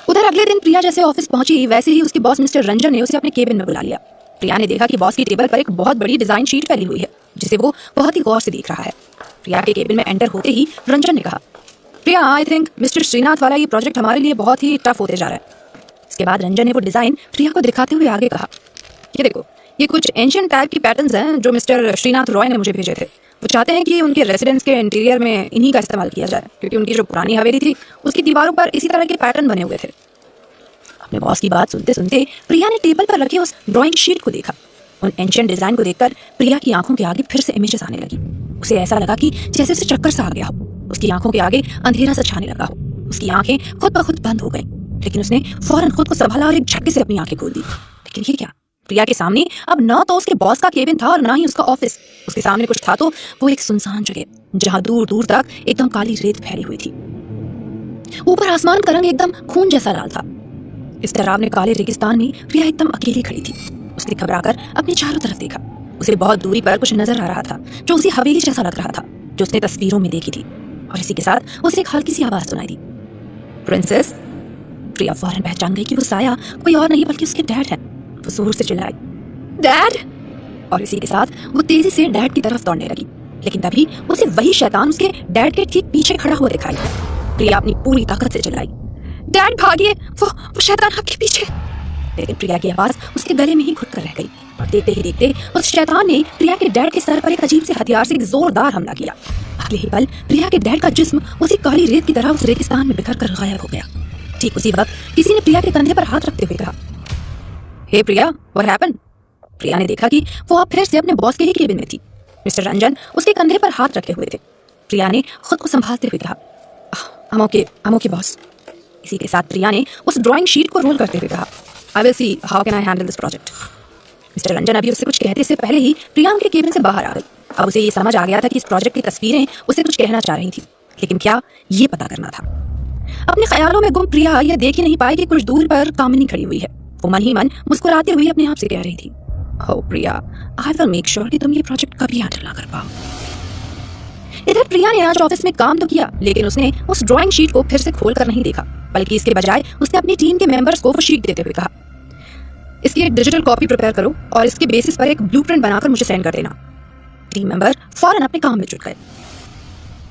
उधर अगले दिन प्रिया जैसे ऑफिस पहुंची, वैसे ही उसके बॉस मिस्टर रंजन ने उसे अपने केबिन में बुला लिया। प्रिया ने देखा कि बॉस की टेबल पर एक बहुत बड़ी डिजाइन शीट फैली हुई है, जिसे वो बहुत ही गौर से देख रहा है। प्रिया के केबिन में एंटर होते ही रंजन ने कहा, प्रिया, आई थिंक मिस्टर श्रीनाथ वाला ये प्रोजेक्ट हमारे लिए बहुत ही टफ होते जा रहा है। इसके बाद रंजन ने वो डिजाइन प्रिया को दिखाते हुए आगे कहा, ये देखो, ये कुछ एंशिएंट टाइप की पैटर्न्स हैं जो मिस्टर श्रीनाथ रॉय ने मुझे भेजे थे। वो चाहते हैं कि उनके रेसिडेंस के इंटीरियर में इन्हीं का इस्तेमाल किया जाए, क्योंकि उनकी जो पुरानी हवेली थी उसकी दीवारों पर इसी तरह के पैटर्न बने हुए थे। अपने बॉस की बात सुनते सुनते प्रिया ने टेबल पर रखी उस ड्राइंग शीट को देखा। उन एंशिएंट डिजाइन को देखकर प्रिया की आंखों के आगे फिर से इमेजेस आने लगी। उसे ऐसा लगा कि जैसे उसे चक्कर सा आ गया हो। उसकी आंखों के आगे अंधेरा सा छाने लगा हो। उसकी आंखें खुद ब खुद बंद हो गईं, लेकिन उसने फौरन खुद को संभाला और एक झटके से अपनी आंखें खोल दी। लेकिन ये क्या? प्रिया के सामने अब न तो उसके बॉस का केबिन था और ना ही उसका ऑफिस। उसके सामने कुछ था तो वो एक सुनसान जगह, जहां दूर दूर तक एकदम काली रेत फैली हुई थी। ऊपर आसमान का रंग एकदम खून जैसा लाल था। इस डरावने काले रेगिस्तान में प्रिया एकदम अकेली खड़ी थी। उसने घबराकर अपने चारों तरफ देखा। उसे बहुत दूरी पर कुछ नजर आ रहा था जो उसी हवेली जैसा लग रहा था जो उसने तस्वीरों में देखी थी, और इसी के साथ उसे एक हल्की सी आवाज सुनाई दी, प्रिंसेस। प्रिया फौरन पहचान गई कि वो साया कोई और नहीं बल्कि उसके डैड है। वो जोर से चिल्लाई, डैड! और इसी के साथ वो तेजी से डैड की तरफ दौड़ने लगी, लेकिन तभी उसे वही शैतान उसके डैड के ठीक पीछे खड़ा हुआ दिखाई। प्रिया अपनी पूरी ताकत से चिल्लाई, डैड भागिए, वो शैतान आपके पीछे। लेकिन प्रिया की आवाज उसके गले में ही घुट कर रह गई, और देखते ही देखते उस शैतान ने प्रिया के डैड के सर पर एक अजीब से हथियार से एक जोरदार हमला किया। अगले ही पल प्रिया के डैड का जिस्म उसी काली रेत की तरह उस रेगिस्तान में बिखर कर गायब हो गया। ठीक उसी वक्त किसी ने प्रिया के कंधे पर हाथ रखते हुए कहा, हे प्रिया, व्हाट हैपेंड? प्रिया ने देखा कि वो अब फिर से अपने बॉस के ही केबिन में थी। मिस्टर रंजन उसके कंधे पर हाथ रखे हुए थे। प्रिया ने खुद को संभालते हुए कहा, I'm okay बॉस। इसी के साथ प्रिया ने उस ड्राइंग शीट को रोल करते हुए कहा, I will see how can I handle this project। Mister Ranjan अभी उससे कुछ कहते से पहले ही प्रिया उनके केबिन से बाहर आ गई। अब उसे ये समझ आ गया था कि इस प्रोजेक्ट की तस्वीरें उसे कुछ कहना चाह रही थी, लेकिन क्या, ये पता करना था। अपने ख्यालों में गुम प्रिया यह देख ही नहीं पाई कि कुछ दूर पर कामिनी खड़ी हुई है। वो मन ही मन मुस्कुराते हुए अपने आप से कह रही थी, हो प्रिया, आई विल मेक श्योर कि तुम ये प्रोजेक्ट कभी हैंडल ना कर पाओ। इधर प्रिया ने आज ऑफिस में काम तो किया, लेकिन उसने उस ड्राइंग शीट को फिर से खोल कर नहीं देखा, बल्कि इसके बजाय उसने अपनी टीम के मेंबर्स को वो शीट देते हुए कहा, इसकी एक डिजिटल कॉपी प्रिपेयर करो और इसके बेसिस पर एक ब्लूप्रिंट बनाकर मुझे सेंड कर देना। टीम मेंबर फौरन अपने काम में जुट गए।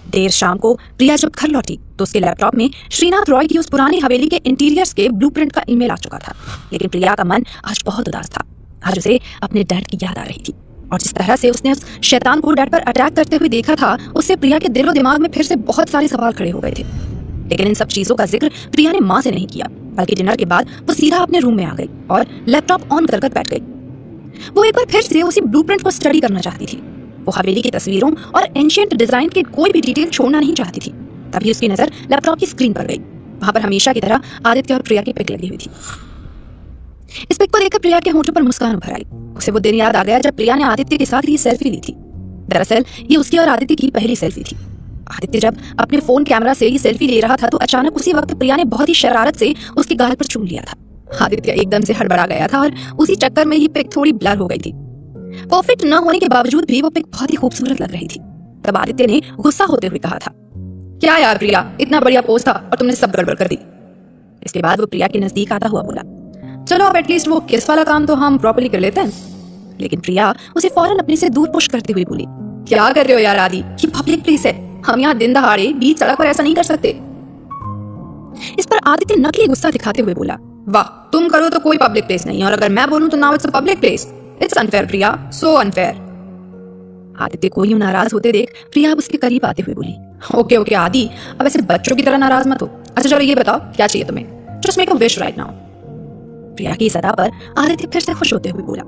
देर शाम को प्रिया जब घर लौटी तो उसके लैपटॉप में श्रीनाथ रॉय की उस पुरानी हवेली के इंटीरियर्स के ब्लूप्रिंट का ईमेल आ चुका था। लेकिन प्रिया का मन आज बहुत उदास था। आज उसे अपने डैड की याद आ रही थी, और जिस तरह से उसने उस शैतान को डैड पर अटैक करते हुए देखा था, उससे प्रिया के दिलो दिमाग में फिर से बहुत सारे सवाल खड़े हो गए थे। लेकिन इन सब चीजों का जिक्र प्रिया ने माँ से नहीं किया, बल्कि डिनर के बाद वो सीधा अपने रूम में आ गई और लैपटॉप ऑन कर बैठ गई। वो एक बार फिर से उसी ब्लूप्रिंट को स्टडी करना चाहती थी। वो हवेली की तस्वीरों और एंशिएंट डिजाइन के कोई भी डिटेल छोड़ना नहीं चाहती थी। तभी उसकी नजर लैपटॉप की स्क्रीन पर गई। वहां पर हमेशा की तरह आदित्य और प्रिया की पिक लगी हुई थी। इस पिक को देखकर प्रिया के होठों पर मुस्कान उभर आई। उसे वो दिन याद आ गया जब प्रिया ने आदित्य के साथ ये सेल्फी ली थी। दरअसल ये उसकी और आदित्य की पहली सेल्फी थी। आदित्य जब अपने फोन कैमरा से ये सेल्फी ले रहा था तो अचानक उसी वक्त प्रिया ने बहुत ही शरारत से उसके गाल पर चूम लिया था। आदित्य एकदम से हड़बड़ा गया था और उसी चक्कर में ये पिक थोड़ी ब्लर हो गई थी। परफेक्ट न होने के बावजूद भी वो पिक बहुत ही खूबसूरत लग रही थी। तब आदित्य ने गुस्सा होते हुए कहा था, क्या यार प्रिया, इतना बढ़िया पोज था और तुमने सब गड़बड़ कर दी। इसके बाद वो प्रिया के नजदीक आता हुआ बोला, चलो अब एटलीस्ट वो किस वाला काम तो हम प्रॉपर्ली कर लेते हैं। लेकिन प्रिया उसे फौरन अपने से दूर पुश करते हुए बोली, क्या कर रहे हो यार आदि, ये पब्लिक प्लेस है, हम यहाँ दिन दहाड़े बीच सड़क पर ऐसा नहीं कर सकते। इस पर आदित्य नकली गुस्सा दिखाते हुए बोला, वाह, तुम करो तो कोई पब्लिक प्लेस नहीं, और अगर मैं बोलूं तो now it's a public place. It's unfair Priya, so unfair. Aditya को यूं नाराज होते देख प्रिया अब उसके करीब आते हुए बोली, ओके ओके आदि, अब ऐसे बच्चों की तरह नाराज मत हो। अच्छा चलो ये बताओ क्या चाहिए तुम्हें, just make a wish right now. Priya की सदा पर आदित्य फिर से खुश होते हुए बोला,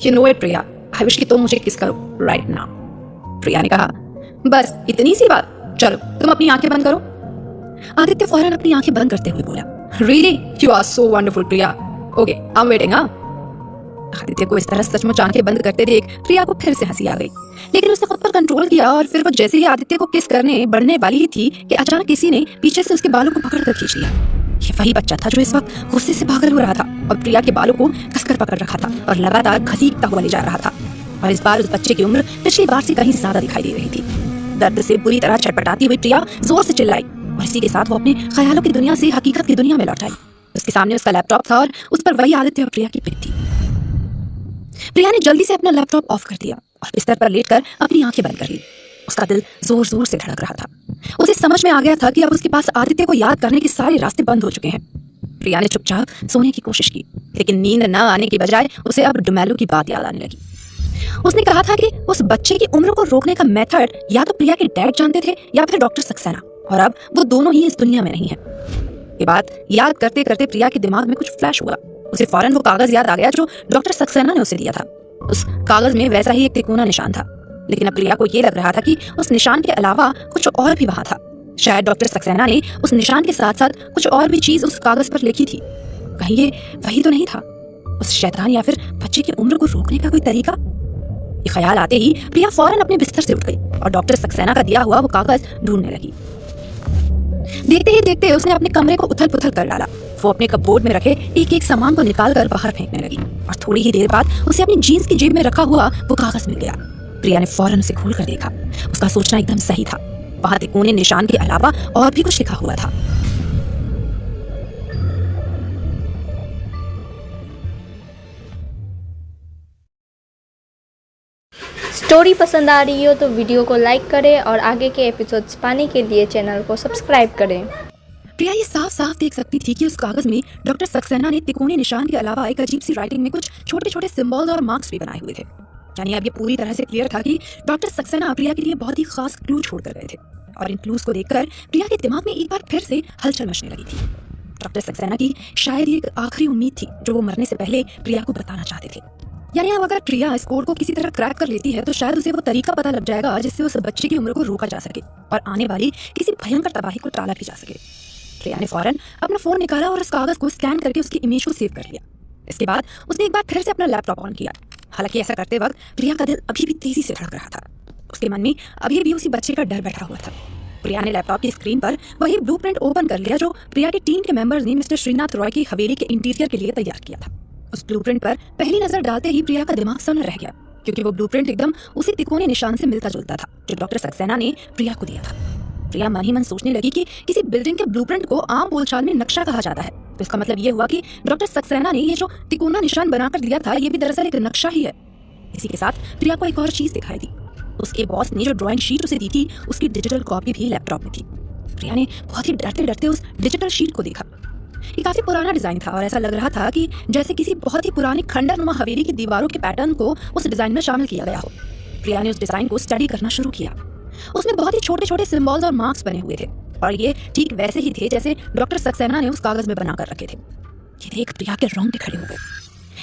you know it Priya, I wish कि तुम मुझे किस करो राइट नाउ। प्रिया ने कहा, बस इतनी सी बात, चलो तुम अपनी आंखें बंद करो। आदित्य फौरन अपनी आंखें बंद करते हुए बोला, really, you are so wonderful Priya, okay I am waiting. Aditya को इस तरह सचमुच आंखें बंद करते देख प्रिया को फिर से हंसी आ गई, लेकिन उसने खुद पर कंट्रोल किया और फिर वो जैसे ही आदित्य को किस करने बढ़ने वाली ही थी कि अचानक किसी ने पीछे से उसके बालों को पकड़कर खींच लिया। ये वही बच्चा था जो इस वक्त गुस्से से पागल हो रहा था और प्रिया के बालों को कसकर पकड़ रखा था और लगातार घसीटता हुआ ले जा रहा था। और इस बार उस बच्चे की उम्र पिछली बार से कहीं ज्यादा दिखाई दे रही थी। दर्द से बुरी तरह छटपटाती हुई प्रिया जोर से चिल्लाई और इसी के साथ वो अपने ख्यालों की दुनिया से हकीकत की दुनिया में लौट आई। उसके सामने उसका लैपटॉप था और उस पर वही आदित्य और प्रिया की पिक थी। प्रिया ने जल्दी से अपना लैपटॉप ऑफ कर दिया और बिस्तर पर लेटकर अपनी आंखें बंद कर ली। उसका दिल जोर जोर से धड़क रहा था। उसे समझ में आ गया था कि अब उसके पास आदित्य को याद करने के सारे रास्ते बंद हो चुके हैं। प्रिया ने चुपचाप सोने की कोशिश की, लेकिन नींद न आने की बजाय उसे अब डुमेलो की बात याद आने लगी। उसने कहा था कि उस बच्चे की उम्र को रोकने का मेथड या तो प्रिया के डैड जानते थे या फिर डॉक्टर सक्सेना, और अब वो दोनों ही इस दुनिया में नहीं है। ये बात याद करते करते प्रिया के दिमाग में कुछ फ्लैश हुआ। उसे फौरन वो कागज याद आ गया जो डॉक्टर सक्सेना ने उसे दिया था। उस कागज में वैसा ही एक तिकोना निशान था, लेकिन अब प्रिया को ये लग रहा था कि उस निशान के अलावा कुछ और भी वहां था। शायद डॉक्टर सक्सेना ने उस निशान के साथ साथ कुछ और भी चीज उस कागज पर लिखी थी। कहीं ये वही तो नहीं था, उस शैतान या फिर बच्चे की उम्र को रोकने का कोई तरीका? ये ख्याल आते ही प्रिया फौरन अपने बिस्तर से उठ गई और डॉक्टर सक्सेना का दिया हुआ वो कागज ढूंढने लगी। देखते ही देखते उसने अपने कमरे को उथल पुथल कर डाला। वो अपने कपबोर्ड में रखे एक एक सामान को निकाल कर बाहर फेंकने लगी और थोड़ी ही देर बाद उसे अपनी जीन्स की जेब में रखा हुआ वो कागज मिल गया। प्रिया ने फौरन उसे खोल कर देखा। उसका सोचना एकदम सही था, वहां तिकोने निशान के अलावा और भी कुछ लिखा हुआ था। स्टोरी पसंद आ रही हो तो वीडियो को लाइक करें और आगे के एपिसोड्स पाने के लिए चैनल को सब्सक्राइब करें। प्रिया ये साफ साफ देख सकती थी कि उस कागज में डॉक्टर सक्सेना ने तिकोने निशान के अलावा एक अजीब सी राइटिंग में कुछ छोटे छोटे सिंबल्स और मार्क्स भी बनाए हुए थे। यानी अब ये पूरी तरह से क्लियर था कि डॉक्टर सक्सेना प्रिया के लिए बहुत ही खास क्लू छोड़ कर गए थे, और इन क्लूज को देखकर प्रिया के दिमाग में एक बार फिर से हलचल मचने लगी थी। डॉक्टर सक्सेना की शायद ये एक आखिरी उम्मीद थी जो वो मरने से पहले प्रिया को बताना चाहते थे। यानी अब अगर प्रिया इस कोड को किसी तरह क्रैक कर लेती है तो शायद उसे वो तरीका पता लग जाएगा जिससे उस बच्चे की उम्र को रोका जा सके और आने वाली किसी भयंकर तबाही को टाला भी जा सके। प्रिया ने फौरन अपना फोन निकाला और उस कागज को स्कैन करके उसकी इमेज को सेव कर लिया। इसके बाद उसने एक बार फिर से अपना लैपटॉप ऑन किया। हालांकि ऐसा करते वक्त प्रिया का दिल अभी भी तेजी से धड़क रहा था। उसके मन में अभी भी उसी बच्चे का डर बैठा हुआ था। प्रिया ने लैपटॉप की स्क्रीन पर वही ब्लूप्रिंट ओपन कर लिया जो प्रिया की टीम के मेंबर्स ने मिस्टर श्रीनाथ रॉय की हवेली के इंटीरियर के लिए तैयार किया था। उस ब्लूप्रिंट पर पहली नजर डालते ही प्रिया का दिमाग सन्न रह गया, क्योंकि वो ब्लूप्रिंट एकदम उसी तिकोने निशान से मिलता जुलता था जो डॉक्टर सक्सेना ने प्रिया को दिया था। प्रिया मन ही मन सोचने लगी कि किसी बिल्डिंग के ब्लूप्रिंट को आम बोलचाल में नक्शा कहा जाता है, तो इसका मतलब ये हुआ कि डॉक्टर सक्सेना ने ये जो तिकोना निशान बनाकर दिया था ये भी दरअसल एक नक्शा ही है। इसी के साथ प्रिया को एक और चीज दिखाई दी। उसके बॉस ने जो ड्राइंग शीट उसे दी थी उसकी डिजिटल कॉपी भी लैपटॉप में थी। प्रिया ने बहुत ही डरते डरते उस डिजिटल शीट को देखा। ये काफी पुराना डिजाइन था और ऐसा लग रहा था कि जैसे किसी बहुत ही पुरानी खंडरनुमा हवेली की दीवारों के पैटर्न को उस डिजाइन में शामिल किया गया हो। प्रिया ने उस डिजाइन को स्टडी करना शुरू किया। उसमें बहुत ही छोटे छोटे सिंबल्स और मार्क्स बने हुए थे और ये ठीक वैसे ही थे जैसे डॉक्टर सक्सेना ने उस कागज में बनाकर रखे थे। ये देख प्रिया के रोंगटे खड़े हो गए।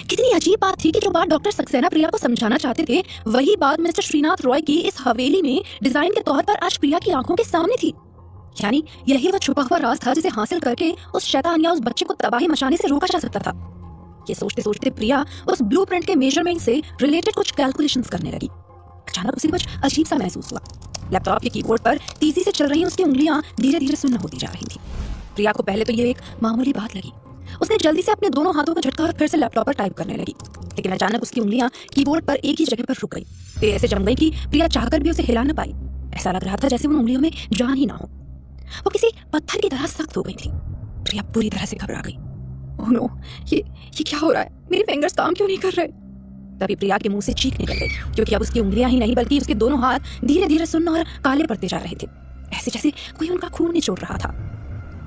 कितनी अजीब बात थी कि जो बात डॉक्टर सक्सेना प्रिया को समझाना चाहते थे वही बात मिस्टर श्रीनाथ रॉय की इस हवेली में डिजाइन के तौर पर आज प्रिया की आंखों के सामने थी। यानी यही वो छुपा हुआ राज था जिसे हासिल करके उस शैतान या उस बच्चे को तबाही मचाने से रोका जा सकता था। ये सोचते सोचते प्रिया उस ब्लूप्रिंट के मेजरमेंट से रिलेटेड कुछ कैलकुलेशंस करने लगी। अचानक उसे कुछ अजीब सा महसूस हुआ। लैपटॉप के कीबोर्ड पर तेजी से चल रही उसकी उंगलियां धीरे धीरे सुन्न होती जा रही थी। प्रिया को पहले तो ये एक मामूली बात लगी। उसने जल्दी से अपने दोनों हाथों को झटका और फिर से लैपटॉप पर टाइप करने लगी, लेकिन अचानक उसकी उंगलियां कीबोर्ड पर एक ही जगह पर रुक गई। तो ऐसे जम गई कि प्रिया चाहकर भी उसे हिला न पाई। ऐसा लग रहा था जैसे उन उंगलियों में जान ही ना हो। वो किसी पत्थर की तरह सख्त हो गई थी। प्रिया पूरी तरह से घबरा गई। ओह नो, ये क्या हो रहा है? मेरे फिंगर्स काम क्यों नहीं कर रहे? तभी प्रिया के मुंह से चीख निकल गई, क्योंकि अब उसकी उंगलियां ही नहीं बल्कि उसके दोनों हाथ धीरे धीरे सुन्न और काले पड़ते जा रहे थे, ऐसे जैसे कोई उनका खून निचोड़ रहा था।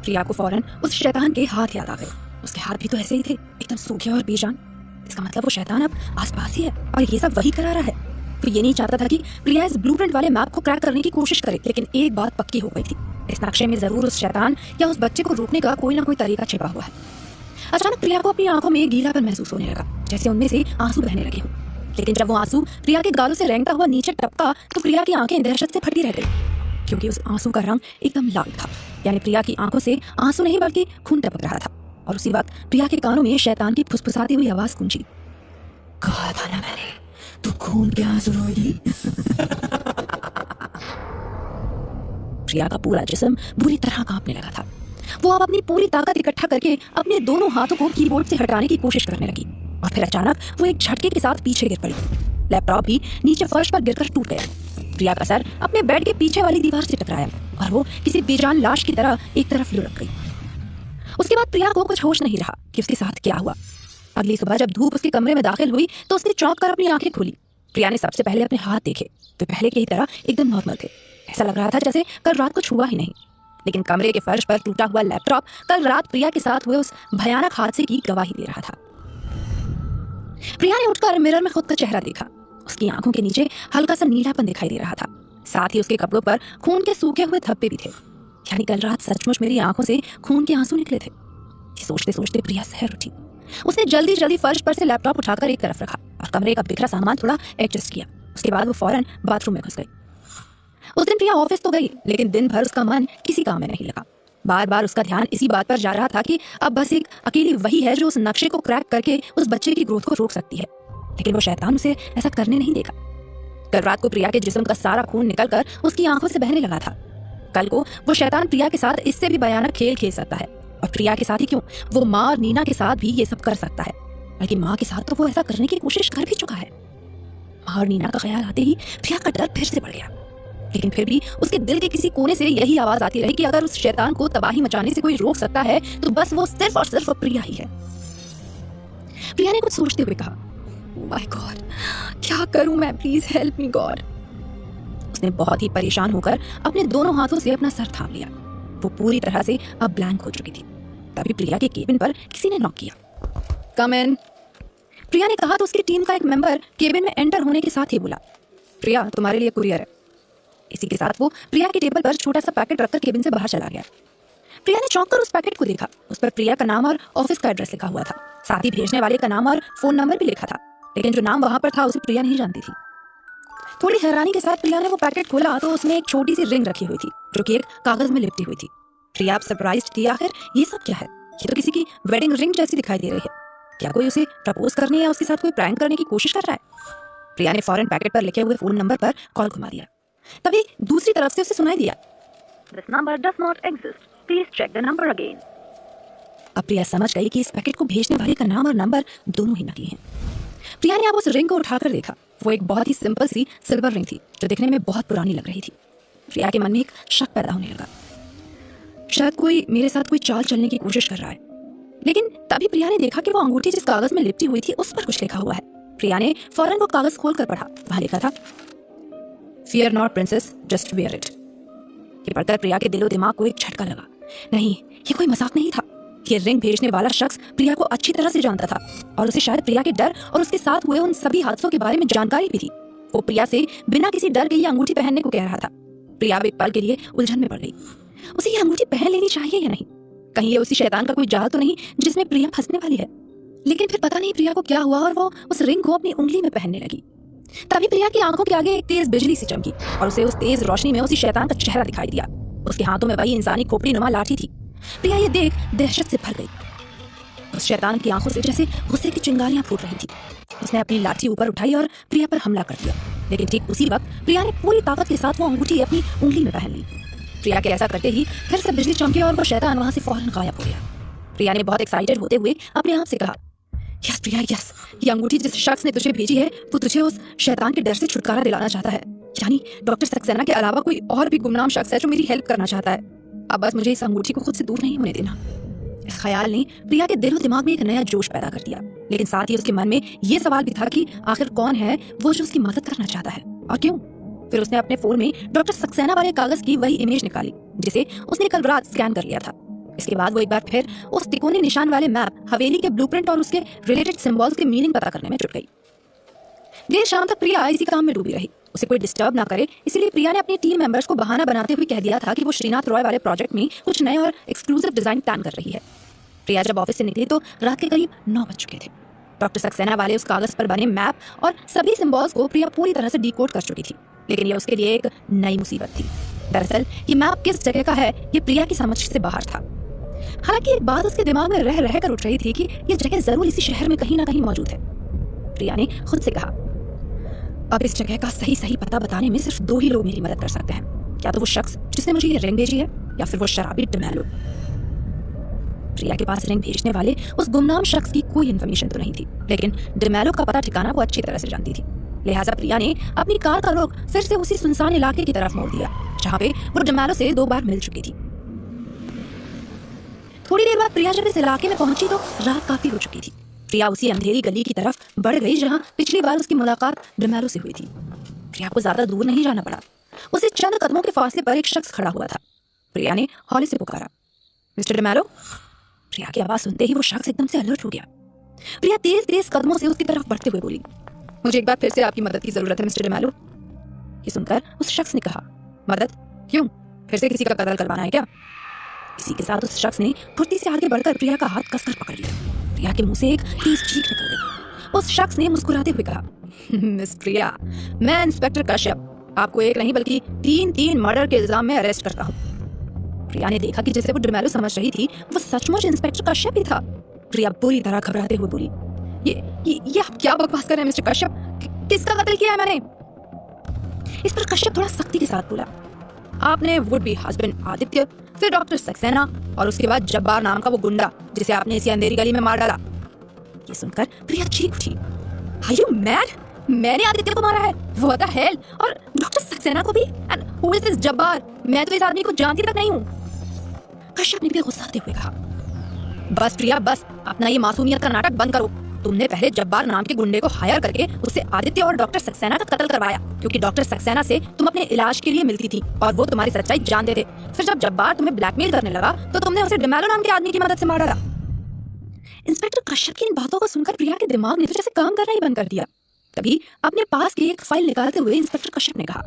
प्रिया को फौरन उस शैतान के हाथ याद आ गए। उसके हाथ भी तो ऐसे ही थे, एकदम सूखे और बेजान। इसका मतलब वो शैतान अब आसपास ही है और ये सब वही करा रहा है। वो ये नहीं चाहता था कि प्रिया इस ब्लूप्रिंट वाले मैप को क्रैक करने की कोशिश करे, लेकिन एक बात पक्की हो गई थी, इस नक्शे में जरूर उस शैतान या उस बच्चे को रोकने का कोई ना कोई तरीका छिपा हुआ है। अचानक प्रिया को अपनी आंखों में गीलापन महसूस होने लगा, जैसे उनमें से आंसू बहने लगे हो। लेकिन जब वो आंसू प्रिया के गालों से रेंगता हुआ नीचे टपका तो प्रिया की आंखें दहशत से फटी रह गई, क्योंकि उस आंसू का रंग एकदम लाल था। यानी प्रिया की आंखों से आंसू नहीं बल्कि खून टपक रहा था। और उसी वक्त प्रिया के कानों में शैतान की फुसफुसाती हुई आवाज गूंजी, कहा था ना मैंने, तू खून के आंसू रोएगी। प्रिया का पूरा जिस्म बुरी तरह कांपने लगा था। वो अब अपनी पूरी ताकत इकट्ठा करके अपने दोनों हाथों को कीबोर्ड से हटाने की कोशिश करने लगी और फिर अचानक वो एक झटके के साथ पीछे गिर पड़ी। लैपटॉप भी नीचे फर्श पर गिरकर टूट गया। प्रिया का सर अपने बेड के पीछे वाली दीवार से टकराया और वो किसी बेजान लाश की तरह एक तरफ लुढ़क गई। उसके बाद प्रिया को कुछ होश नहीं रहा कि उसके साथ क्या हुआ। अगली सुबह जब धूप उसके कमरे में दाखिल हुई तो उसने चौंक कर अपनी आंखें खोली। प्रिया ने सबसे पहले अपने हाथ देखे तो पहले की ही तरह एकदम नॉर्मल थे। ऐसा लग रहा था जैसे कल रात कुछ हुआ ही नहीं। लेकिन कमरे के फर्श पर टूटा हुआ लैपटॉप कल रात प्रिया के साथ हुए उस भयानक हादसे की गवाही दे रहा था। प्रिया ने उठकर मिरर में खुद का चेहरा देखा। उसकी आंखों के नीचे हल्का सा नीलापन दिखाई दे रहा था। साथ ही उसके कपड़ों पर खून के सूखे हुए धब्बे भी थे। यानी कल रात सचमुच मेरी आंखों से खून के आंसू निकले थे। ये सोचते सोचते प्रिया सहर उठी। उसने जल्दी जल्दी फर्श पर से लैपटॉप उठाकर एक तरफ रखा और कमरे का बिखरा सामान थोड़ा एडजस्ट किया। उसके बाद वो फौरन बाथरूम में घुस गई। उस दिन प्रिया ऑफिस तो गई लेकिन दिन भर उसका मन किसी काम में नहीं लगा। बार बार उसका ध्यान इसी बात पर जा रहा था कि अब बस एक अकेली वही है जो उस नक्शे को क्रैक करके उस बच्चे की ग्रोथ को रोक सकती है। लेकिन वो शैतान उसे ऐसा करने नहीं देगा। कल रात को प्रिया के जिस्म का सारा खून निकलकर उसकी आंखों से बहने लगा था। कल को वो शैतान प्रिया के साथ इससे भी भयानक खेल खेल सकता है। और प्रिया के साथ ही क्यों, वो माँ और नीना के साथ भी ये सब कर सकता है। बल्कि माँ के साथ तो वो ऐसा करने की कोशिश कर भी चुका है। माँ और नीना का ख्याल आते ही प्रिया का डर फिर से बढ़ गया। लेकिन फिर भी उसके दिल के किसी कोने से यही आवाज आती रही कि अगर उस शैतान को तबाही मचाने से कोई रोक सकता है तो बस वो सिर्फ और सिर्फ प्रिया ही है। प्रिया ने कुछ सोचते हुए कहा, माय गॉड, क्या करूं मैं, प्लीज हेल्प मी गॉड। उसने बहुत ही परेशान होकर अपने दोनों हाथों से अपना सर थाम लिया। वो पूरी तरह से अब ब्लैंक हो चुकी थी। तभी प्रिया के केबिन पर किसी ने नॉक किया। कम इन। प्रिया ने कहा तो उसकी टीम का एक मेंबर केबिन में एंटर होने के साथ ही बोला, प्रिया तुम्हारे लिए कुरियर है। इसी के साथ वो प्रिया की टेबल पर छोटा सा पैकेट रखकर केबिन से बाहर चला गया। प्रिया ने चौंक कर उस पैकेट को देखा। उस पर प्रिया का नाम और ऑफिस का एड्रेस लिखा हुआ था। साथ ही भेजने वाले का नाम और फोन नंबर भी लिखा था। लेकिन जो नाम वहां पर था उसे प्रिया नहीं जानती थी। थोड़ी हैरानी के साथ प्रिया ने वो पैकेट खोला तो उसमें एक छोटी सी रिंग रखी हुई थी जो कि एक कागज में लिपटी हुई थी। प्रिया अब सरप्राइज्ड थी, आखिर ये सब क्या है? ये तो किसी की वेडिंग रिंग जैसी दिखाई दे रही है। क्या कोई उसे प्रपोज करने या उसके साथ कोई प्रैंक करने की कोशिश कर रहा है? प्रिया ने फौरन पैकेट पर लिखे हुए फोन नंबर पर कॉल घुमा दिया। तभी दूसरी तरफ से उसे सुनाई दिया, This number does not exist. Please check the number again. अब प्रिया समझ गई कि इस पैकेट को भेजने वाले का नाम और नंबर दोनों ही नकली हैं। प्रिया ने अब उस रिंग को उठाकर देखा। वो एक बहुत ही सिंपल सी सिल्वर रिंग थी जो दिखने में बहुत पुरानी लग रही थी। प्रिया के मन में एक शक पैदा होने लगा, शायद कोई मेरे साथ कोई चाल चलने की कोशिश कर रहा है। लेकिन तभी प्रिया ने देखा कि वो अंगूठी जिस कागज में लिपटी हुई थी उस पर कुछ लिखा हुआ है। प्रिया ने फौरन वो कागज खोलकर पढ़ा। वहां लिखा था, Fear not princess, just wear it। ये पढ़कर प्रिया के दिलो दिमाग को एक झटका लगा। नहीं, ये कोई मजाक नहीं था। ये रिंग भेजने वाला शख्स प्रिया को अच्छी तरह से जानता था और उसे शायद प्रिया के डर और उसके साथ हुए उन सभी हादसों के बारे में जानकारी भी थी। वो प्रिया से बिना किसी डर के ये अंगूठी पहनने को कह रहा था। प्रिया एक पल के लिए उलझन में पड़ गई। उसे ये अंगूठी पहन लेनी चाहिए या नहीं? कहीं ये उसी शैतान का कोई जाल तो नहीं जिसमें प्रिया फंसने वाली है? लेकिन फिर पता नहीं प्रिया को क्या हुआ और वो उस रिंग को अपनी उंगली में पहनने लगी। तभी प्रिया की आंखों के आगे एक तेज बिजली सी चमकी और उसे उस तेज रोशनी में उसी शैतान का चेहरा दिखाई दिया। उसके हाथों में वही इंसानी खोपड़ी नुमा लाठी थी। प्रिया ये देख दहशत से भर गई। उस शैतान की आंखों से जैसे गुस्से की चिंगारियां फूट रही थी। उसने अपनी लाठी ऊपर उठाई और प्रिया पर हमला कर दिया। लेकिन ठीक उसी वक्त प्रिया ने पूरी ताकत के साथ वो अंगूठी अपनी उंगली में पहन ली। प्रिया के ऐसा करते ही फिर से बिजली चमकी और वो शैतान वहां से फौरन गायब हो गया। प्रिया ने बहुत एक्साइटेड होते हुए अपने आप से कहा, यस प्रिया यस, ये अंगूठी जिस शख्स ने तुझे भेजी है वो तुझे उस शैतान के डर से छुटकारा दिलाना चाहता है। यानी डॉक्टर सक्सेना के अलावा कोई और भी गुमनाम शख्स है जो मेरी हेल्प करना चाहता है। अब बस मुझे इस अंगूठी को खुद से दूर नहीं होने देना। इस ख्याल ने प्रिया के दिल और दिमाग में एक नया जोश पैदा कर दिया। लेकिन साथ ही उसके मन में ये सवाल भी था कि आखिर कौन है वो जो उसकी मदद करना चाहता है और क्यों? फिर उसने अपने फोन में डॉक्टर सक्सेना वाले कागज की वही इमेज निकाली जिसे उसने कल रात स्कैन कर लिया था। इसके बाद वो एक बार फिर उस तिकोने निशान वाले मैप, हवेली के ब्लूप्रिंट और उसके रिलेटेड सिंबल्स के मीनिंग पता करने में जुट गई। देर शाम तक प्रिया इसी काम में डूबी रही। उसे कोई डिस्टर्ब ना करे इसलिए प्रिया ने अपनी टीम मेंबर्स को बहाना बनाते हुए कह दिया था कि वो श्रीनाथ रॉय वाले प्रोजेक्ट में कुछ नए और एक्सक्लूसिव डिजाइन प्लान कर रही है। प्रिया जब ऑफिस से निकली तो रात के करीब 9 बज चुके थे। डॉक्टर सक्सेना वाले उस कागज पर बने मैप और सभी सिंबल्स को प्रिया पूरी तरह से डिकोड कर चुकी थी। लेकिन ये उसके लिए एक नई मुसीबत थी। दरअसल ये मैप किस जगह का है ये प्रिया की समझ से बाहर था। हालांकि एक बात उसके दिमाग में रह रह कर उठ रही थी कि ये जगह जरूर इसी शहर में कहीं ना कहीं मौजूद है। प्रिया ने खुद से कहा, अब इस जगह का सही सही पता बताने में सिर्फ 2 ही लोग मेरी मदद कर सकते हैं, या तो वो शख्स जिसने मुझे ये रिंग भेजी है या फिर वो शराबी डिमेलो। प्रिया के पास रिंग भेजने वाले उस गुमनाम शख्स की कोई इन्फॉर्मेशन तो नहीं थी, लेकिन डिमेलो का पता ठिकाना वो अच्छी तरह से जानती थी। लिहाजा प्रिया ने अपनी कार का रुख फिर से उसी सुनसान इलाके की तरफ मोड़ दिया जहाँ पे वो डमालो से 2 बार मिल चुकी थी। थोड़ी देर बाद प्रिया जब इस इलाके में पहुंची तो रात काफी हो चुकी थी। प्रिया उसी अंधेरी गली की तरफ बढ़ गई जहाँ पिछली बार उसकी मुलाकात डमालो से हुई थी। प्रिया को ज्यादा दूर नहीं जाना पड़ा। उसे चंद कदमों के फासले पर एक शख्स खड़ा हुआ था। प्रिया ने हौले से पुकारा, मिस्टर डमालो। प्रिया की आवाज सुनते ही वो शख्स एकदम से अलर्ट हो गया। प्रिया तेज तेज कदमों से उसकी तरफ बढ़ते हुए बोली, मुझे एक बार फिर से आपकी मदद की जरूरत है मिस्टर डमालो। ये सुनकर उस शख्स ने कहा, मदद? क्यों? फिर से किसी का कत्ल करवाना है क्या? इसी के साथ उस शख्स ने फुर्ती से आगे बढ़कर प्रिया का हाथ कसकर पकड़ लिया। प्रिया के मुंह से एक तेज चीख निकल गई। उस शख्स ने मुस्कुराते हुए कहा, मिस प्रिया, मैं इंस्पेक्टर कश्यप आपको एक नहीं बल्कि 3 मर्डर के इल्जाम में अरेस्ट करता हूँ। प्रिया ने देखा कि जैसे वो डमालो समझ रही थी वो सचमुच इंस्पेक्टर कश्यप ही था। प्रिया बुरी तरह घबराते हुए बोली, ये आप क्या बकवास कर रहे हैं मिस्टर कश्यप? किसका कत्ल किया है मैंने? इस पर कश्यप थोड़ा सख्ती के साथ बोला, आपने वुड बी हस्बैंड आदित्य, फिर डॉक्टर सक्सेना और उसके बाद जब्बार नाम का वो गुंडा जिसे आपने इसी अंधेरी गली में मार डाला। ये सुनकर प्रिया चीख उठी, आर यू मैड? मैंने आदित्य को मारा है? What the hell? और डॉक्टर सक्सेना को भी? And who is this Jabbar? मैं तो इस आदमी को जानती तक नहीं हूँ। कश्यप ने भी गुस्साते हुए कहा, बस प्रिया बस, अपना ये मासूमियत का नाटक बंद करो। तुमने पहले जब्बार नाम के गुंडे को हायर करके उससे आदित्य और डॉक्टर सक्सेना का कत्ल करवाया क्योंकि डॉक्टर सक्सेना से तुम अपने इलाज के लिए मिलती थी और वो तुम्हारी सच्चाई जानते थे। फिर जब जब्बार तुम्हें ब्लैकमेल करने लगा तो तुमने उसे डमालो नाम के आदमी की मदद से मार डाला। इंस्पेक्टर कश्यप की इन बातों को सुनकर प्रिया के दिमाग ने तो जैसे काम करना ही बंद कर दिया। तभी अपने पास की एक फाइल निकालते हुए इंस्पेक्टर कश्यप ने कहा,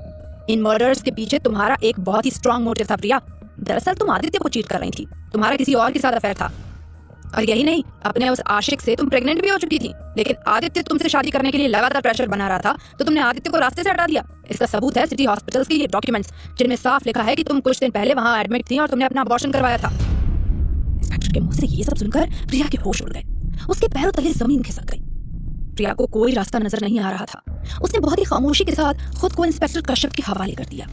इन मर्डर्स के पीछे तुम्हारा एक बहुत ही स्ट्रॉन्ग मोटिव था प्रिया। दरअसल तुम आदित्य को चीट कर रही थी, तुम्हारा किसी और के साथ अफेयर था। और यही नहीं, अपने उस आशिक से तुम प्रेग्नेंट भी हो चुकी थी, लेकिन आदित्य तुमसे शादी करने के लिए लगातार प्रेशर बना रहा था तो तुमने आदित्य को रास्ते से हटा दिया। इसका सबूत है सिटी हॉस्पिटल्स के ये डॉक्यूमेंट्स जिनमें साफ लिखा है कि तुम कुछ दिन पहले वहां एडमिट थी और तुमने अपना अबॉर्शन करवाया था। इंस्पेक्टर के मुंह से ये सब सुनकर प्रिया के होश उड़ गए। उसके पैरों तले जमीन खिसक गई। प्रिया को कोई रास्ता नजर नहीं आ रहा था। उसने बहुत ही खामोशी के साथ खुद को इंस्पेक्टर कश्यप के हवाले कर दिया।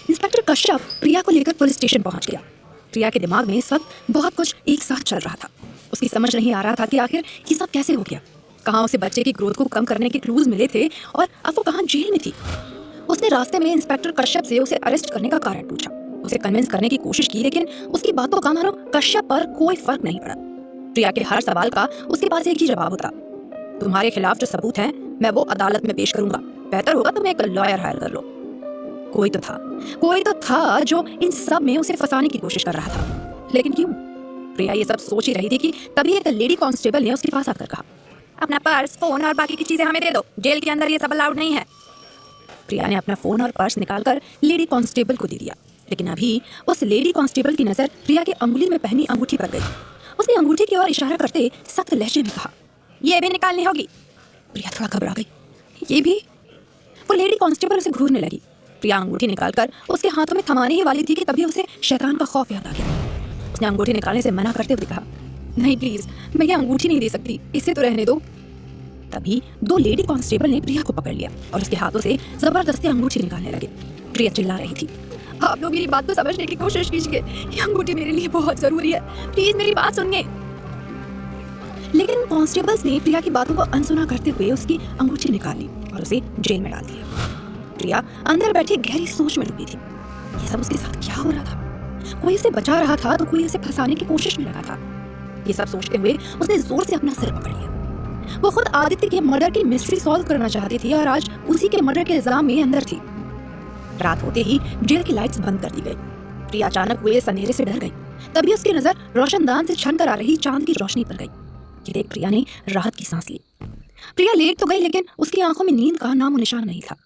इंस्पेक्टर कश्यप प्रिया को लेकर पुलिस स्टेशन पहुंच गया। प्रिया के दिमाग में इस वक्त बहुत कुछ एक साथ चल रहा था। उसकी समझ नहीं आ रहा था कि आखिर ये सब कैसे हो गया। कहाँ उसे बच्चे की ग्रोथ को कम करने के क्लूज मिले थे और अब वो कहाँ जेल में थी। उसने रास्ते में इंस्पेक्टर कश्यप से उसे अरेस्ट करने का कारण पूछा, उसे कन्विंस करने की कोशिश की, लेकिन उसकी बातों का मानो कश्यप पर कोई फर्क नहीं पड़ा। प्रिया के हर सवाल का उसके पास एक ही जवाब होता, तुम्हारे खिलाफ जो सबूत हैं मैं वो अदालत में पेश करूंगा, बेहतर होगा तुम एक लॉयर हायर कर लो। कोई तो था जो इन सब में उसे फंसाने की कोशिश कर रहा था, लेकिन क्यों? प्रिया ये सब सोच ही रही थी कि तभी एक लेडी कांस्टेबल ने उसके पास आकर कहा, अपना पर्स, फोन और बाकी की चीजें हमें दे दो, जेल के अंदर ये सब अलाउड नहीं है। प्रिया ने अपना फोन और पर्स निकालकर लेडी कांस्टेबल को दे दिया, लेकिन अभी उस लेडी कांस्टेबल की नजर प्रिया की अंगुली में पहनी अंगूठी पर गई। उसने अंगूठी की ओर इशारा करते सख्त लहजे में कहा, ये भी निकालनी होगी। प्रिया थोड़ा घबरा गई। ये भी? वो लेडी कांस्टेबल उसे घूरने लगी। प्रिया अंगूठी निकालकर उसके हाथों में थमाने ही वाली थी कि तभी उसे शैतान का खौफ याद आ गया। उसने अंगूठी निकालने से मना करते हुए कहा, नहीं प्लीज, मैं ये अंगूठी नहीं दे सकती, इसे तो रहने दो। तभी 2 लेडी कांस्टेबल ने प्रिया को पकड़ लिया और उसके हाथों से जबरदस्ती अंगूठी निकालने लगे। प्रिया चिल्ला रही थी, आप लोग मेरी बात को समझने की कोशिश कीजिए, ये अंगूठी मेरे लिए बहुत जरूरी है, प्लीज मेरी बात सुनिए। लेकिन कांस्टेबल्स ने प्रिया की बातों को अनसुना करते हुए उसकी अंगूठी निकाल ली और उसे जेल में डाल दिया। प्रिया अंदर बैठी गहरी सोच में डूबी थी। ये सब उसके साथ क्या हो रहा था? कोई उसे बचा रहा था तो कोई उसे फंसाने की कोशिश में लगा था। ये सब सोचते हुए उसने जोर से अपना सिर पकड़ लिया। वो खुद आदित्य के मर्डर की मिस्ट्री सॉल्व करना चाहती थी और आज उसी के मर्डर के इल्जाम में अंदर थी। रात होते ही जेल की लाइट्स बंद कर दी गई। प्रिया अचानक हुए इस अंधेरे से डर गई। तभी उसकी नजर रोशनदान से छन कर आ रही चांद की रोशनी पर गई। ये देख प्रिया ने राहत की सांस ली। प्रिया लेट तो गई, लेकिन उसकी आंखों में नींद का नामो निशान नहीं था।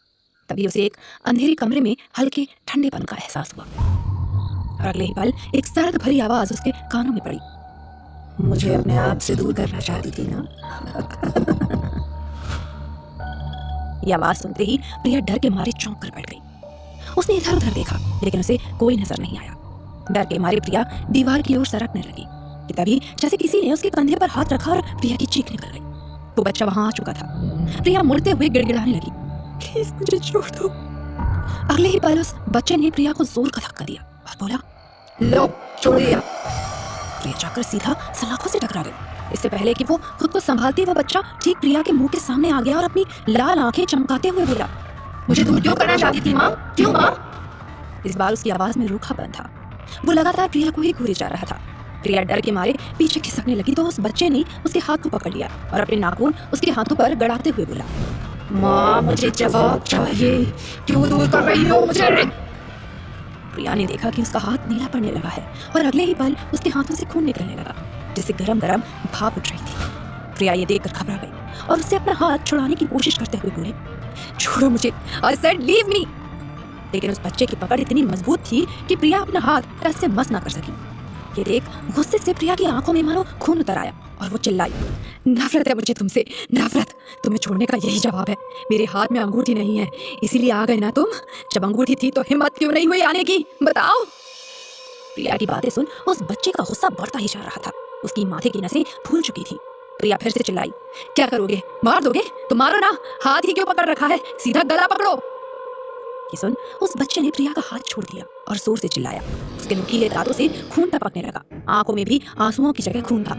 तभी उसे एक अंधेरे कमरे में हल्के ठंडेपन का एहसास हुआ और अगले ही पल एक सर्द भरी आवाज उसके कानों में पड़ी, मुझे अपने आप से दूर करना चाहती थी ना? यह आवाज सुनते ही प्रिया डर के मारे चौंक कर बैठ गई। उसने इधर उधर देखा, लेकिन उसे कोई नजर नहीं आया। डर के मारे प्रिया दीवार की ओर सरकने लगी कि तभी जैसे किसी ने उसके कंधे पर हाथ रखा और प्रिया की चीख निकल गई। वो बच्चा वहां आ चुका था। प्रिया मुड़ते हुए गिड़गिड़ाने लगी, प्लीज मुझे छोड़ दो। अगले ही पल उस बच्चे ने प्रिया को जोर का धक्का दिया और बोला, लो, छोड़ दिया। प्रिया जाकर सीधा सलाखों से टकरा गई। इससे पहले कि वो खुद को संभालते, वो बच्चा ठीक प्रिया के मुंह के सामने आ गया और अपनी लाल आंखें चमकाते हुए बोला, मुझे दूर क्यों करना चाहती थी माँ? क्यों माँ? इस बार उसकी आवाज में रूखापन था। वो लगातार प्रिया को ही घूरे जा रहा था। प्रिया डर के मारे पीछे खिसकने लगी तो उस बच्चे ने उसके हाथ को पकड़ लिया और अपने नाखून उसके हाथों पर गड़ाते हुए बोला, माँ मुझे जवाब चाहिए, क्यों दूर कर रही हो मुझे? प्रिया ने देखा कि उसका हाथ नीला पड़ने लगा है और अगले ही पल उसके हाथों से खून निकलने लगा, जिससे गरम गरम भाप उठ रही थी। प्रिया ये देखकर घबरा गई और उससे अपना हाथ छुड़ाने की कोशिश करते हुए बोले, छोड़ो मुझे, आई सेड लीव मी। लेकिन उस बच्चे की पकड़ इतनी मजबूत थी कि प्रिया अपना हाथ टस से मस ना कर सकी। ये देख गुस्से से प्रिया की आंखों में मानो खून उतर आया और वो चिल्लाई, नफरत है मुझे तुमसे, नफरत। तुम्हें छोड़ने का यही जवाब है। मेरे हाथ में अंगूठी नहीं है, इसीलिए आ गए ना तुम। जब अंगूठी थी तो हिम्मत क्यों नहीं हुई आने की, बताओ? प्रिया की बातें सुन उस बच्चे का गुस्सा बढ़ता ही जा रहा था। उसकी माथे की नसें फूल चुकी थी। प्रिया फिर से चिल्लाई, क्या करोगे? मार दोगे? तो मारो ना, हाथ ही क्यों पकड़ रखा है? सीधा गला पकड़ो। ये सुन उस बच्चे ने प्रिया का हाथ छोड़ दिया और जोर से चिल्लाया। उसके नुकीले दांतों से खून टपकने लगा, आंखों में भी आंसुओं की जगह खून था।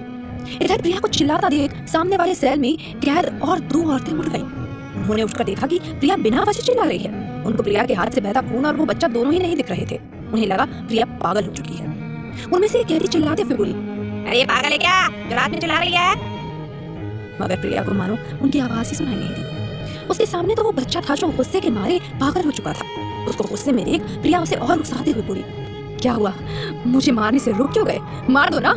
इधर प्रिया को चिल्लाता देख सामने वाले सेल में कैद और 2 औरतें उठ गईं। उन्होंने उठकर देखा कि प्रिया बिना वजह चिल्ला रही है। उनको प्रिया के हाथ से बहता खून और वो बच्चा दोनों ही नहीं दिख रहे थे। उन्हें लगा प्रिया पागल हो चुकी है। उनमें से एक कैदी चिल्लाते हुए बोली, अरे ये पागल है क्या जो रात में चिल्ला रही है? मगर प्रिया को मानो उनकी आवाज ही सुनाई नहीं दी। उसके सामने तो वो बच्चा था जो गुस्से के मारे पागल हो चुका था। उसको गुस्से में देख प्रिया उसे और उकसाते हुए बोली, क्या हुआ? मुझे मारने से रुक क्यों गए? मार दो ना।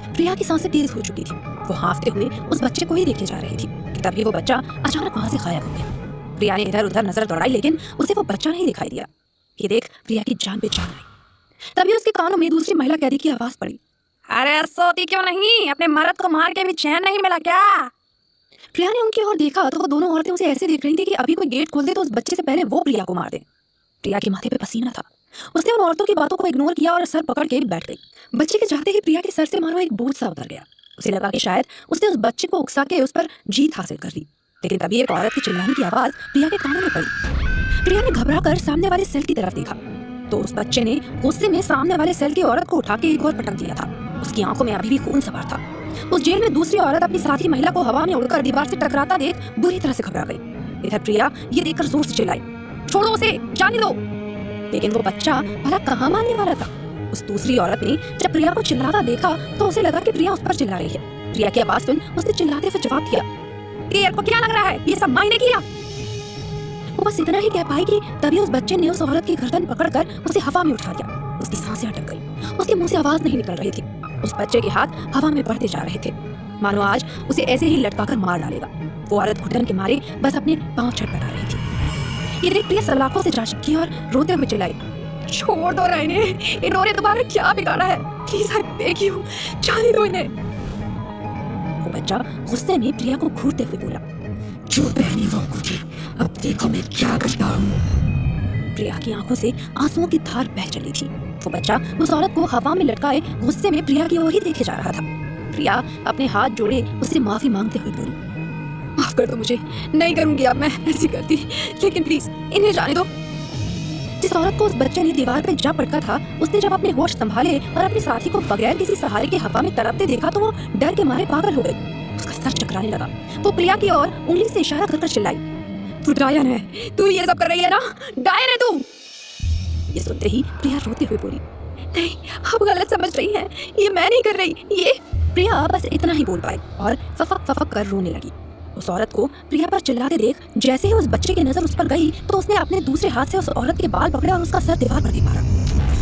प्रिया की सांसें तेज हो चुकी थी। वो हांफते हुए उस बच्चे को ही देखे जा रही थी कि तभी वो बच्चा अचानक वहां से गायब हो गया। प्रिया ने इधर उधर नजर दौड़ाई लेकिन उसे वो बच्चा नहीं दिखाई दिया। ये देख प्रिया की जान पे जान आई। तभी उसके कानों में दूसरी महिला कैदी की आवाज पड़ी, अरे सोती क्यों नहीं? अपने मर्द को मार के भी चैन नहीं मिला क्या? प्रिया ने उनकी ओर देखा तो वो दोनों औरतें उसे ऐसे देख रही थी कि अभी कोई गेट खोल दे तो उस बच्चे से पहले वो प्रिया को मार दे। प्रिया के माथे पे पसीना था। उसने उन औरतों की बातों को इग्नोर किया और सर पकड़ के बैठ गई। बच्चे के जाते ही प्रिया के सर से मानो एक बोझ सा उतर गया। उसे लगा कि शायद उसने उस बच्चे को उकसा के उस पर जीत हासिल कर ली। लेकिन तभी एक औरत की चिल्लाने की आवाज प्रिया के कानों में पड़ी। प्रिया ने घबरा कर सामने वाले सेल की तरफ देखा तो उस बच्चे ने गुस्से में सामने वाले सेल की औरत को उठा के एक और पटक दिया था। उसकी आंखों में अभी भी खून सवार था। उस जेल में दूसरी औरत अपनी साथी महिला को हवा में उड़कर दीवार से टकराता देख बुरी तरह से घबरा गई। इधर प्रिया ये देखकर जोर से चिल्लाई, छोड़ो उसे, जाने दो। लेकिन वो बच्चा भला कहाँ मानने वाला था। उस दूसरी औरत ने जब प्रिया को चिल्लाता देखा तो उसे लगा कि प्रिया उस पर चिल्ला रही है। प्रिया की आवाज सुन उसने चिल्लाते हुए जवाब दिया, तेरे को क्या लग रहा है ये सब मायने किया? वो बस इतना ही कह पाई कि तभी उस बच्चे ने उस औरत की गर्दन पकड़कर उसे हवा में उठा दिया। उसकी सांसें अटक गई, उसके मुंह से आवाज नहीं निकल रही थी। उस बच्चे के हाथ हवा में बढ़ते जा रहे थे, मानो आज उसे ऐसे ही लटकाकर मार डालेगा। वो औरत घुटन के मारे बस अपने पांव छटपटा रही थी। ये देख प्रिया सलाखों से जा चिपकी और रोते हुए चिल्लाई, छोड़ दो रहने, इन्होंने तुम्हारा क्या बिगाड़ा है? प्लीज आई बेग यू, जाने दो इन्हें। वो बच्चा गुस्से में प्रिया को घूरते हुए बोला, जो पहनी वो अंगूठी, अब देखो मैं क्या करता हूँ। प्रिया की आंखों से आंसुओं की धार बह चली थी। वो बच्चा उस औरत को हवा में लटकाए गुस्से में प्रिया की ओर ही देखे जा रहा था। प्रिया अपने हाथ जोड़े उससे माफी मांगते हुए बोली, माफ कर दो मुझे, नहीं करूंगी अब मैं ऐसी गलती, लेकिन प्लीज इन्हें जाने दो। जिस औरत को उस बच्चे ने दीवार पर जा पड़का था उसने जब अपने होश संभाले और अपने साथी को बगैर किसी सहारे के हवा में तड़पते देखा तो वो डर के मारे पागल हो गई। उसका सर चकराने लगा। वो प्रिया की ओर उंगली से इशारा कर चिल्लाई, तू डायन है, तू ये सब कर रही है ना, डायन है तू। ये सुनते ही प्रिया रोते हुए बोली, नहीं आप गलत समझ रही हैं, ये मैं नहीं कर रही, ये। प्रिया बस इतना ही बोल पाई और फफक फफक कर रोने लगी। उस औरत को प्रिया पर चिल्लाते देख जैसे ही उस बच्चे की नजर उस पर गई तो उसने अपने दूसरे हाथ से उस औरत के बाल पकड़े और उसका सर दीवार पर दे मारा।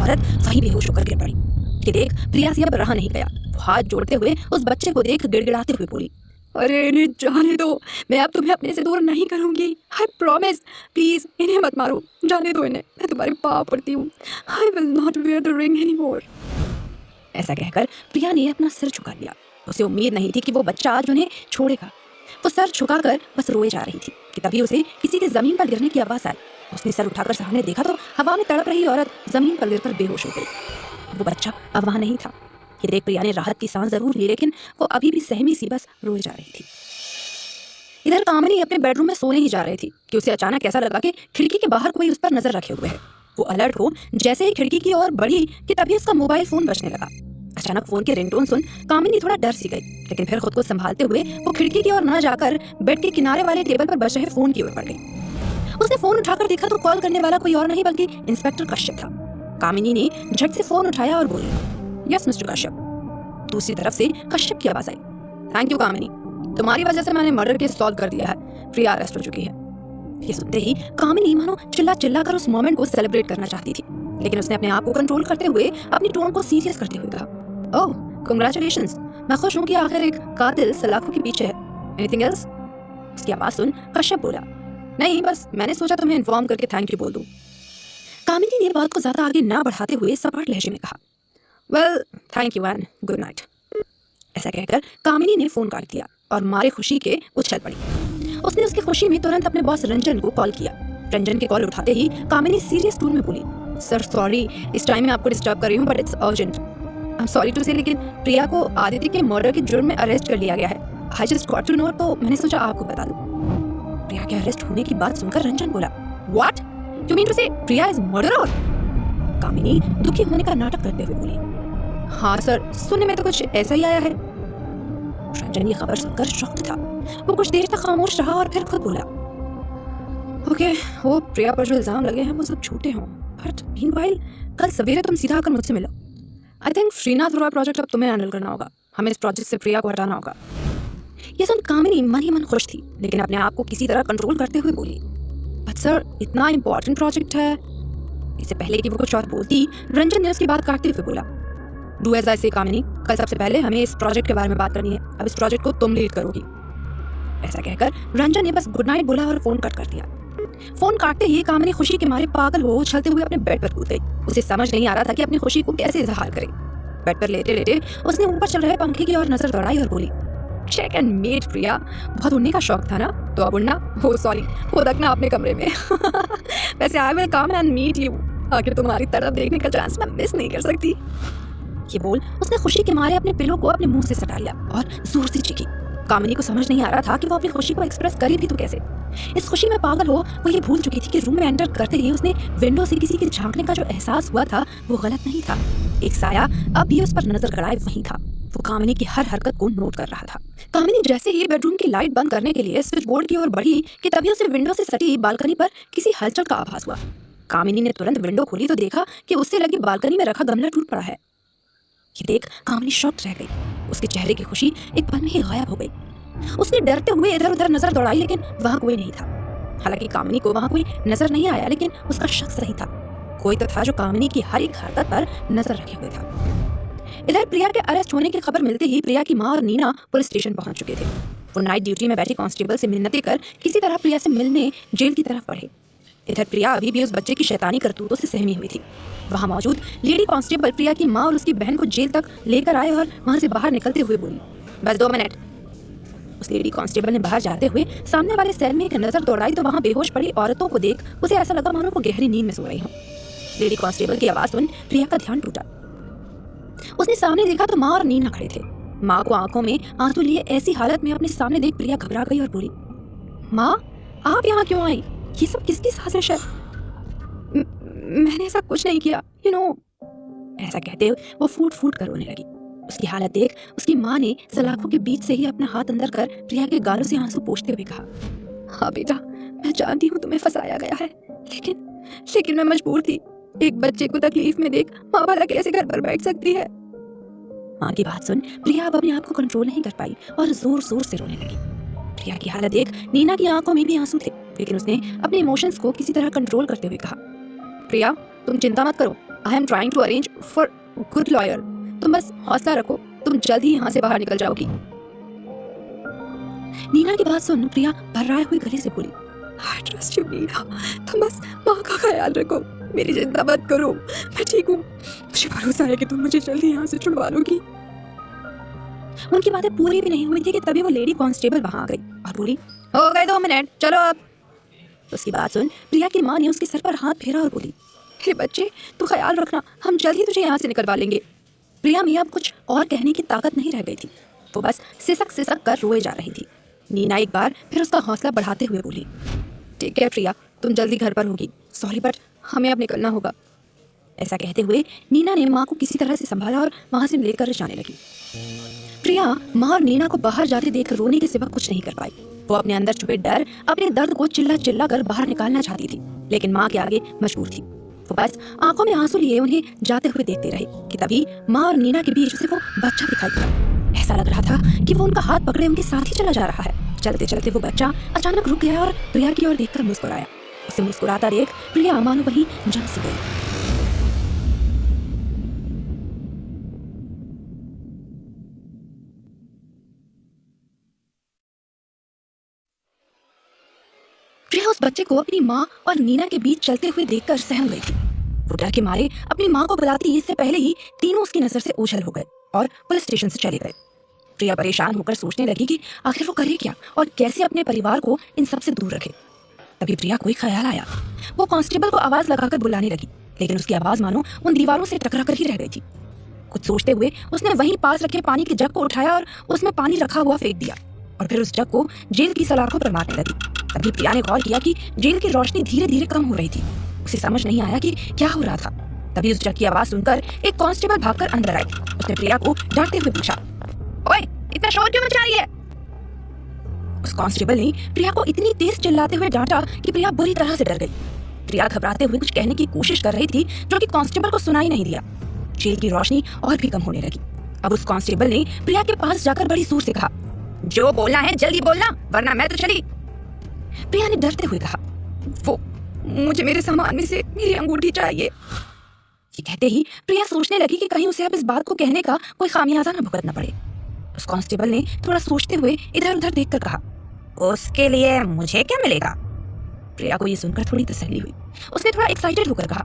औरत वहीं बेहोश होकर गिर पड़ी। ये देख प्रिया से अब रहा नहीं गया। वो हाथ जोड़ते हुए उस बच्चे को देख गिड़गिड़ाते हुए बोली, अरे इन्हें जाने दो, मैं अब तुम्हें अपने से दूर नहीं करूंगी, आई प्रॉमिस, प्लीज इन्हें मत मारो, जाने दो इन्हें, मैं तुम्हारे पाँव पड़ती हूँ, I will not wear the ring anymore. ऐसा कहकर प्रिया ने अपना सिर झुका लिया। उसे उम्मीद नहीं थी कि वो बच्चा आज उन्हें छोड़ेगा। वो सर झुकाकर बस रोए जा रही थी कि तभी उसे किसी के जमीन पर गिरने की आवाज आई। उसने सर उठाकर सामने देखा तो हवा में तड़प रही औरत जमीन पर गिरकर बेहोश हो गई। वो बच्चा अब वहां नहीं था। ये देख प्रिया ने राहत की सांस जरूर ली लेकिन वो अभी भी सहमी सी बस रोए जा रही थी। इधर कामिनी अपने बेडरूम में सोने ही जा रही थी कि उसे अचानक ऐसा लगा कि खिड़की के बाहर कोई उस पर नजर रखे हुए है। वो अलर्ट हो जैसे ही खिड़की की ओर बढ़ी कि तभी उसका मोबाइल फोन बजने लगा। अचानक फोन की रिंगटोन सुन कामिनी थोड़ा डर सी गई, लेकिन फिर खुद को संभालते हुए वो खिड़की की ओर न जाकर बेड के किनारे वाले टेबल पर बज रहे फोन की ओर बढ़ गई। उसने फोन उठाकर देखा तो कॉल करने वाला कोई और नहीं बल्कि इंस्पेक्टर कश्यप था। कामिनी ने झट से फोन उठाया और बोली, यस मिस्टर कश्यप। दूसरी तरफ से कश्यप की आवाज आई, थैंक यू कामिनी, तुम्हारी वजह से मैंने मर्डर केस सॉल्व कर दिया है, प्रिया अरेस्ट हो चुकी है। ये सुनते ही कामिनी मानो चिल्ला चिल्ला कर उस मोमेंट को सेलिब्रेट करना चाहती थी, लेकिन उसने अपने आप को कंट्रोल करते हुए अपनी टोन को सीरियस करते हुए कहा, ओह कांग्रेचुलेशंस, मैं खुश हूँ कि आखिर एक कातिल सलाखों के पीछे है। Anything else? उसकी आवाज सुन कश्यप बोला, नहीं बस मैंने सोचा तुम्हें इन्फॉर्म करके थैंक यू बोल दूं। कामिनी ने बात को ज्यादा आगे ना बढ़ाते हुए सपाट लहजे में कहा, well thank you and good night. ऐसा कहकर कामिनी ने फोन काट दिया और मारे खुशी के उछल पड़ी। उसने उसकी खुशी में तुरंत अपने बॉस रंजन को कॉल किया। रंजन के कॉल उठाते ही कामिनी सीरियस टोन में बोली, सर सॉरी इस टाइम में आपको डिस्टर्ब कर रही हूँ but it's urgent. I am sorry to say, लेकिन प्रिया को आदित्य के मर्डर के जुर्म में अरेस्ट कर लिया गया है। I just got to know, तो मैंने सोचा आपको बता दूं। प्रिया के अरेस्ट होने की बात सुनकर रंजन बोला, व्हाट यू मीन टू से प्रिया इज मर्डरर? कामिनी दुखी होने का नाटक करते हुए बोली, हाँ सर, सुनने में तो कुछ ऐसा ही आया है। रंजन ये खबर सुनकर शॉक्ड था। वो कुछ देर तक खामोश रहा और फिर खुद बोला, ओके वो प्रिया पर जो इल्जाम लगे हैं वो सब झूठे हों, बट मीनवाइल कल सवेरे तुम सीधा आकर मुझसे मिलो। I think Shrinath Roy project अब तुम्हें हैंडल करना होगा, हमें इस प्रोजेक्ट से प्रिया को हटाना होगा। ये सुन कामिनी मन ही मन खुश थी, लेकिन अपने आप को किसी तरह कंट्रोल करते हुए बोली, बट सर इतना इंपॉर्टेंट प्रोजेक्ट है। इससे पहले कि वो कुछ और बोलती, रंजन ने उसकी बात काटते हुए बोला, डू एज आई से कामिनी, कल सबसे पहले हमें इस प्रोजेक्ट के बारे में बात करनी है। अब इस प्रोजेक्ट को तुम लीड करोगी। ऐसा कहकर रंजन ने बस गुड नाइट बोला और फोन कट कर दिया। फोन काटते ही कामिनी खुशी के मारे पागल हो उछलते हुए अपने बेड पर कूद गई। उसे समझ नहीं आ रहा था कि अपनी खुशी को कैसे इजहार करे। बेड पर लेटे लेटे उसने ऊपर चल रहे पंखे की ओर नजर दौड़ाई और बोली, चेक एंड मेट प्रिया, बहुत उड़ने का शौक था ना, तो अब उड़ना, हो सॉरी वो रखना अपने कमरे में। वैसे I will come and meet you, आखिर तुम्हारी तरफ देखने का चांस मैं मिस नहीं कर सकती। ये बोल उसने खुशी के मारे अपने पिलो को अपने मुंह से सटा लिया और जोर से चीखी। कामिनी को समझ नहीं आ रहा था कि वो अपनी खुशी को एक्सप्रेस करे भी तो कैसे। इस खुशी में पागल हो वो ये भूल चुकी थी कि रूम में एंटर करते ही उसने विंडो से किसी के झांकने का जो एहसास हुआ था वो गलत नहीं था। एक साया अब भी उस पर नजर गड़ाए वहीं था। वो कामिनी की हर हरकत को नोट कर रहा था। कामिनी जैसे ही बेडरूम की लाइट बंद करने के लिए स्विच बोर्ड की ओर बढ़ी कि तभी उसे विंडो से सटी बालकनी पर किसी हलचल का आभास हुआ। कामिनी ने तुरंत विंडो खोली तो देखा कि उससे लगी बालकनी में रखा गमला टूट पड़ा है। ये देख कामिनी शॉक्ड रह गई। उसके चेहरे की खुशी एक पल में ही गायब हो गई। उसने डरते हुए इधर उधर नजर दौड़ाई, लेकिन वहां कोई नहीं था। हालांकि कामिनी को वहां कोई नजर नहीं आया, लेकिन उसका शक सही था। कोई तो था जो कामिनी की हर एक हरकत पर नजर रखे हुए था। इधर प्रिया के अरेस्ट होने की खबर मिलते ही प्रिया की माँ और नीना पुलिस स्टेशन पहुंच चुके थे। वो नाइट ड्यूटी में बैठे कांस्टेबल से मिन्नतें कर किसी तरह प्रिया से मिलने जेल की तरफ बढ़े। इधर प्रिया अभी भी उस बच्चे की शैतानी करतूतों से सहमी हुई थी। वहां मौजूद लेडी कांस्टेबल प्रिया की माँ और उसकी बहन को जेल तक लेकर आए और वहां से बाहर निकलते हुए बोली, बस 2 मिनट। उस लेडी कांस्टेबल ने बाहर जाते हुए सामने वाले सेल में एक नजर दौड़ाई तो वहां बेहोश पड़ी औरतों को देख उसे ऐसा लगा मानो वो गहरी नींद में सो रही हो। लेडी कांस्टेबल की आवाज सुन प्रिया का ध्यान टूटा। उसने सामने देखा तो माँ और नीना खड़े थे। माँ को आंखों में आंसू लिए ऐसी हालत में अपने सामने देख प्रिया घबरा गई और बोली, माँ आप यहाँ क्यों आई? ये सब किसकी साजिश है? मैंने ऐसा कुछ नहीं किया, यू नो। ऐसा कहते वो फूट फूट कर रोने लगी। उसकी हालत देख उसकी माँ ने सलाखों के बीच से ही अपना हाथ अंदर कर प्रिया के गालों से आंसू पोंछते हुए कहा, हाँ बेटा मैं जानती हूँ तुम्हें फंसाया गया है, लेकिन मैं मजबूर थी। एक बच्चे को तकलीफ में देख माँ भला कैसे घर पर बैठ सकती है? माँ की बात सुन प्रिया अब अपने आप को कंट्रोल नहीं कर पाई और जोर जोर से रोने लगी। प्रिया की हालत देख नीना की आंखों में भी आंसू थे, लेकिन उसने अपने इमोशंस को किसी तरह कंट्रोल करते हुए कहा, प्रिया तुम चिंता मत करो, I am trying to arrange for good lawyer. तुम बस हौसला रखो, तुम जल्द ही यहाँ से बाहर निकल जाओगी। नीना की बात सुन प्रिया भर्राए हुए गले से बोली, आई ट्रस्ट यू नीना, तुम बस माँ का ख्याल रखो, मेरी चिंता मत करो, मैं ठीक हूँ। मुझे भरोसा है कि तुम मुझे जल्दी यहाँ से छुड़वा लोगी। उनकी बातें पूरी भी नहीं हुई थी कि तभी वो लेडी कांस्टेबल वहां आ गई और बोली, हो गए 2 मिनट, चलो अब। उसकी बात सुन प्रिया की माँ ने उसके सर पर हाथ फेरा और बोली, हे बच्चे तू ख्याल रखना, हम जल्द ही तुझे यहाँ से निकलवा लेंगे। प्रिया में अब कुछ और कहने की ताकत नहीं रह गई थी। वो बस सिसक सिसक कर रोए जा रही थी। नीना एक बार फिर उसका हौसला बढ़ाते हुए बोली, ठीक है प्रिया तुम जल्दी घर पर होगी, सॉरी बट हमें अब निकलना होगा। ऐसा कहते हुए नीना ने माँ को किसी तरह से संभाला और वहां से लेकर जाने लगी। प्रिया माँ और नीना को बाहर जाते देख रोने के सिवा कुछ नहीं कर पाई। वो अपने अंदर छुपे डर, अपने दर्द को चिल्ला चिल्ला कर बाहर निकालना चाहती थी, लेकिन माँ के आगे मजबूर थी। वो बस आंखों में आंसू लिए उन्हें जाते हुए देखते रहे कि तभी माँ और नीना के बीच उसे वो बच्चा दिखाई दिया। ऐसा लग रहा था कि वो उनका हाथ पकड़े उनके साथ ही चला जा रहा है। चलते चलते वो बच्चा अचानक रुक गया और प्रिया की ओर देखकर मुस्कुराया। उसे मुस्कुराता देख प्रिया मानो वहीं जम सी गई। प्रिया उस बच्चे को अपनी माँ और नीना के बीच चलते हुए देखकर सहम गई थी। वो डर के मारे अपनी माँ को बुलाती इससे पहले ही तीनों उसकी नजर से ओझल हो गए और पुलिस स्टेशन से चले गए। प्रिया परेशान होकर सोचने लगी कि आखिर वो करे क्या और कैसे अपने परिवार को इन सब से दूर रखे। तभी प्रिया को एक ख्याल आया। वो कांस्टेबल को आवाज लगाकर बुलाने लगी, लेकिन उसकी आवाज मानो उन दीवारों से टकरा कर ही रह गई थी। कुछ सोचते हुए उसने वहीं पास रखे पानी के जग को उठाया और उसमें पानी रखा हुआ फेंक दिया और फिर उस जग को जेल की सलाखों पर मारने लगी। तभी प्रिया ने गौर किया कि जेल की रोशनी धीरे धीरे कम हो रही थी। उसे समझ नहीं आया कि क्या हो रहा था। तभी उस जग की आवाज सुनकर एक कांस्टेबल भागकर अंदर आई। उसने प्रिया को डांटते हुए पूछा, ओए, इतना शोर क्यों मचा रही है? उस कांस्टेबल ने प्रिया को इतनी तेज चिल्लाते हुए डांटा कि प्रिया बुरी तरह से डर गई। प्रिया घबराते हुए कुछ कहने की कोशिश कर रही थी, जो कि कांस्टेबल को सुनाई नहीं दिया। जेल की रोशनी और भी कम होने लगी। अब उस कांस्टेबल ने प्रिया के पास जाकर बड़ी जोर से कहा, जो बोलना है जल्दी बोलना, वरना मैं तो चली। प्रिया ने डरते हुए कहा, वो मुझे मेरे सामान में से मेरी अंगूठी चाहिए। ये कहते ही प्रिया सोचने लगी कि कहीं उसे अब इस बात को कहने का कोई खामियाजा न भुगतना पड़े। उस कांस्टेबल ने थोड़ा सोचते हुए इधर उधर देखकर कहा, उसके लिए मुझे क्या मिलेगा? प्रिया को ये सुनकर थोड़ी तसल्ली हुई। उसने थोड़ा एक्साइटेड होकर कहा,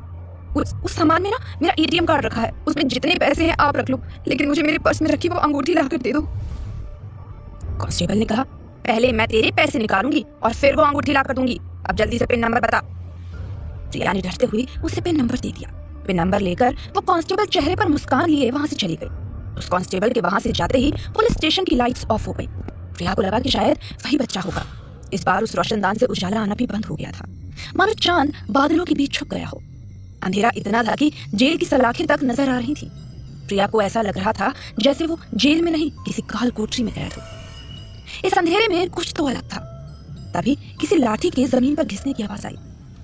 उस सामान में ना मेरा एटीएम कार्ड रखा है, उसमें जितने पैसे हैं आप रख लो, लेकिन मुझे मेरे पर्स में रखी वो अंगूठी लाकर दे दो। कांस्टेबल ने कहा, पहले मैं तेरे पैसे निकालूंगी और फिर वो अंगूठी लाकर दूंगी। अब जल्दी से पिन नंबर बता। प्रिया ने डरते हुए उसे पिन नंबर दे दिया। पिन नंबर लेकर वो कांस्टेबल चेहरे पर मुस्कान लिए वहां से चली गई। उस कांस्टेबल के वहां से जाते ही पुलिस स्टेशन की लाइट्स ऑफ हो गई। प्रिया को लगा कि शायद वही बच्चा होगा। इस बार उस रोशनदान से उजाला आना भी बंद हो गया था, मानो चांद बादलों के बीच छुप गया हो। अंधेरा इतना था कि जेल की सलाखें तक नजर आ रही थी। प्रिया को ऐसा लग रहा था जैसे वो जेल में नहीं किसी काल कोठरी में कैद हो। इस अंधेरे में कुछ तो अलग था। तभी किसी लाठी के जमीन पर घिसने की आवाज आई।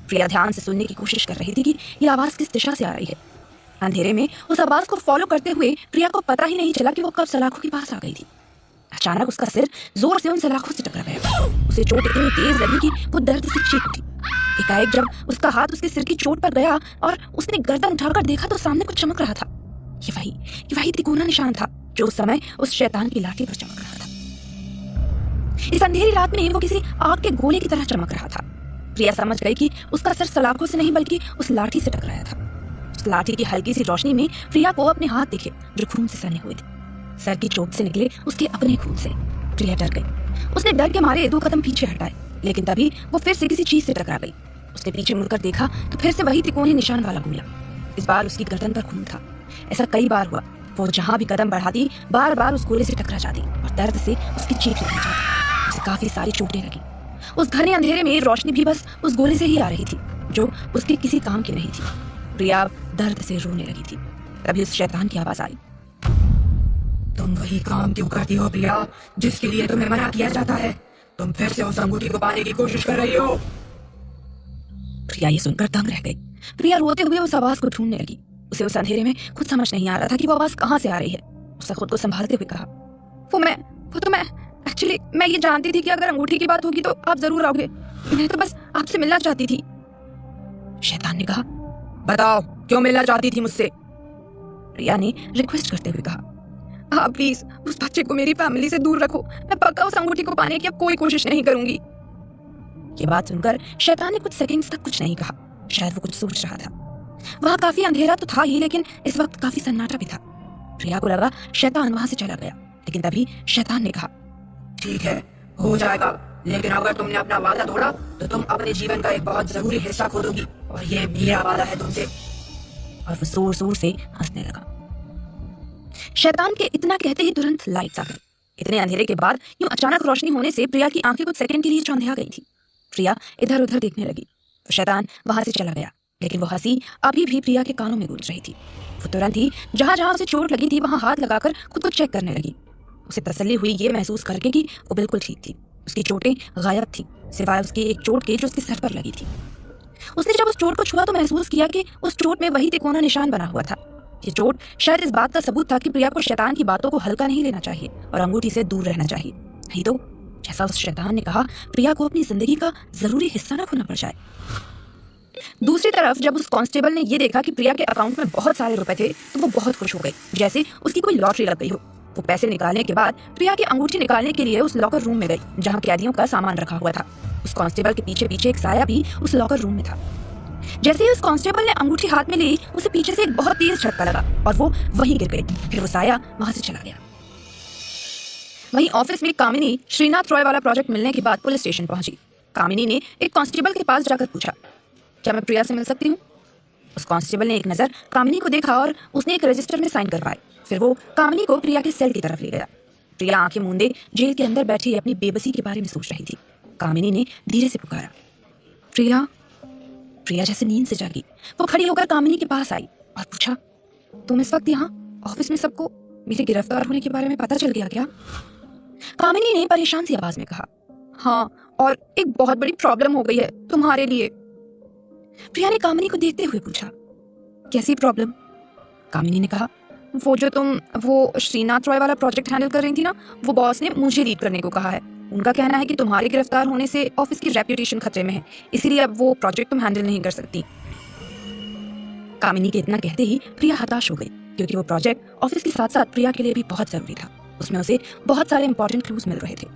प्रिया ध्यान से सुनने की कोशिश कर रही थी कि ये आवाज किस दिशा से आ रही है। अंधेरे में उस आवाज को फॉलो करते हुए प्रिया को पता ही नहीं चला कि वो कब सलाखों के पास आ गई थी। अचानक उसका सिर जोर से उन सलाखों से टकरा गया। उसे चोट इतनी तेज लगी कि वो दर्द से चीख उठी। एकाएक जब उसका हाथ उसके सिर की चोट पर गया और उसने गर्दन उठाकर देखा तो सामने कुछ चमक रहा था। ये वही तिकोना निशान था जो उस समय उस शैतान की लाठी पर चमक रहा था। इस अंधेरी रात में वो किसी आग के गोले की तरह चमक रहा था। प्रिया समझ गई कि उसका सर सलाखों से नहीं बल्कि उस लाठी से टकराया था। उस लाठी की हल्की सी रोशनी में प्रिया को अपने हाथ दिखे जो खून से सने हुए थे। सर की चोट से निकले उसके अपने खून से। प्रिया डर गई। उसने डर के मारे 2 कदम पीछे हटाए, लेकिन तभी वो फिर से किसी चीज से टकरा गई। उसने पीछे मुड़कर देखा तो फिर से वही तिकोने निशान वाला गोला। इस बार उसकी गर्दन पर खून था। ऐसा कई बार हुआ। वो जहां भी कदम बढ़ाती बार बार उस गोले से टकरा जाती और दर्द से उसकी चीख निकल जाती। उसे काफी सारी चोटें लगी। उस घने अंधेरे में रोशनी भी बस उस गोले से ही आ रही थी जो उसके किसी काम की नहीं थी। प्रिया दर्द से रोने लगी थी। तभी उस शैतान की आवाज आई, तुम वही काम क्यों करती हो प्रिया, जिसके लिए तुम्हें मना किया जाता है? तुम फिर से उस अंगूठी को पाने की कोशिश कर रही हो। प्रिया ये सुनकर दंग रह गई। प्रिया रोते हुए उस आवाज को ढूंढने लगी। उसे उस अंधेरे में कुछ समझ नहीं आ रहा था कि वो आवाज कहाँ से आ रही है। उसने खुद को संभालते हुए कहा, एक्चुअली मैं ये जानती थी कि अगर अंगूठी की बात होगी तो आप जरूर आओगे। मैं तो बस आपसे मिलना चाहती थी। शैतान ने कहा, बताओ क्यों मिलना चाहती थी मुझसे? प्रिया ने रिक्वेस्ट करते हुए कहा, हाँ प्लीज उस बच्चे को मेरी फैमिली से दूर रखो। मैं पक्का उस अंगूठी को पाने की अब कोई कोशिश नहीं करूंगी। ये बात सुनकर शैतान ने कुछ सेकंड्स तक कुछ नहीं कहा। शायद वो कुछ सोच रहा था। वहां काफी अंधेरा तो था ही, लेकिन इस वक्त काफी सन्नाटा भी था। प्रिया को लगा शैतान वहां से चला गया, लेकिन तभी शैतान ने कहा, ठीक है हो जाएगा, लेकिन अगर तुमने अपना वादा तोड़ा तो तुम अपने जीवन का एक बहुत जरूरी हिस्सा खो दोगी, और ये मेरा वादा है तुमसे। और वो जोर जोर से हंसने लगा। शैतान के इतना कहते ही तुरंत लाइट्स आ गई। इतने अंधेरे के बाद यूं अचानक रोशनी होने से प्रिया की आंखें कुछ सेकंड के लिए चौंधिया गई थी। प्रिया इधर उधर देखने लगी तो शैतान वहां से चला गया लेकिन वो हंसी अभी भी प्रिया के कानों में गूंज रही थी। वो तुरंत ही जहां जहां उसे चोट लगी थी वहां हाथ लगाकर खुद को चेक करने लगी। उसे तसल्ली हुई ये महसूस करके कि वो बिल्कुल ठीक थी। उसकी चोटें गायब थी सिवाय उसकी एक चोट के जो उसके सर पर लगी थी। उसने जब उस चोट को छुआ तो महसूस किया कि उस चोट में वही तिकोना निशान बना हुआ था। ये चोट शायद इस बात का सबूत था कि प्रिया को शैतान की बातों को हल्का नहीं लेना चाहिए और अंगूठी से दूर रहना चाहिए। नहीं तो जैसा उस शैतान ने कहा, प्रिया को अपनी जिंदगी का जरूरी हिस्सा न खोना पड़ जाए। दूसरी तरफ जब उस कांस्टेबल ने ये देखा कि प्रिया के अकाउंट में बहुत सारे रुपए थे तो वो बहुत खुश हो गई, जैसे उसकी कोई लॉटरी लग गई हो। वो पैसे निकालने के बाद प्रिया की अंगूठी निकालने के लिए उस लॉकर रूम में गई जहां कैदियों का सामान रखा हुआ था। उस कांस्टेबल के पीछे पीछे एक साया भी उस लॉकर रूम में था। जैसे ही उस कांस्टेबल ने अंगूठी हाथ में ली, उसे पीछे से एक बहुत तेज झटका लगा और वो वहीं गिर गई। फिर वो साया वहां से चला गया। वहीं ऑफिस में कामिनी श्रीनाथ रॉय वाला प्रोजेक्ट मिलने के बाद पुलिस स्टेशन पहुंची। कामिनी ने एक कांस्टेबल के पास जाकर पूछा, क्या मैं प्रिया से मिल सकती हूँ? उस कांस्टेबल ने एक नजर कामिनी को देखा और उसने एक रजिस्टर में साइन करवाए। फिर वो कामिनी को प्रिया के सेल की तरफ ले गया। प्रिया आंखें मूंदे जेल के अंदर बैठी अपनी बेबसी के बारे में सोच रही थी। कामिनी ने धीरे से पुकारा, प्रिया। प्रिया जैसे नींद से जागी। वो खड़ी होकर कामिनी के पास आई और पूछा, तुम इस वक्त यहाँ ऑफिस में सबको मेरे गिरफ्तार होने के बारे में पता चल गया क्या? कामिनी ने परेशान सी आवाज में कहा, हाँ, और एक बहुत बड़ी प्रॉब्लम हो गई है तुम्हारे लिए। प्रिया ने कामिनी को देखते हुए पूछा, कैसी प्रॉब्लम? कामिनी ने कहा, वो श्रीनाथ रॉय वाला प्रोजेक्ट हैंडल कर रही थी ना, वो बॉस ने मुझे लीड करने को कहा है। उनका कहना है कि तुम्हारे गिरफ्तार होने से ऑफिस की रेप्यूटेशन खतरे में है, इसीलिए अब वो प्रोजेक्ट तुम हैंडल नहीं कर सकती। कामिनी के इतना कहते ही प्रिया हताश हो गई, क्योंकि वो प्रोजेक्ट ऑफिस के साथ साथ प्रिया के लिए भी बहुत जरूरी था। उसमें उसे बहुत सारे इंपॉर्टेंट क्लूज मिल रहे थे।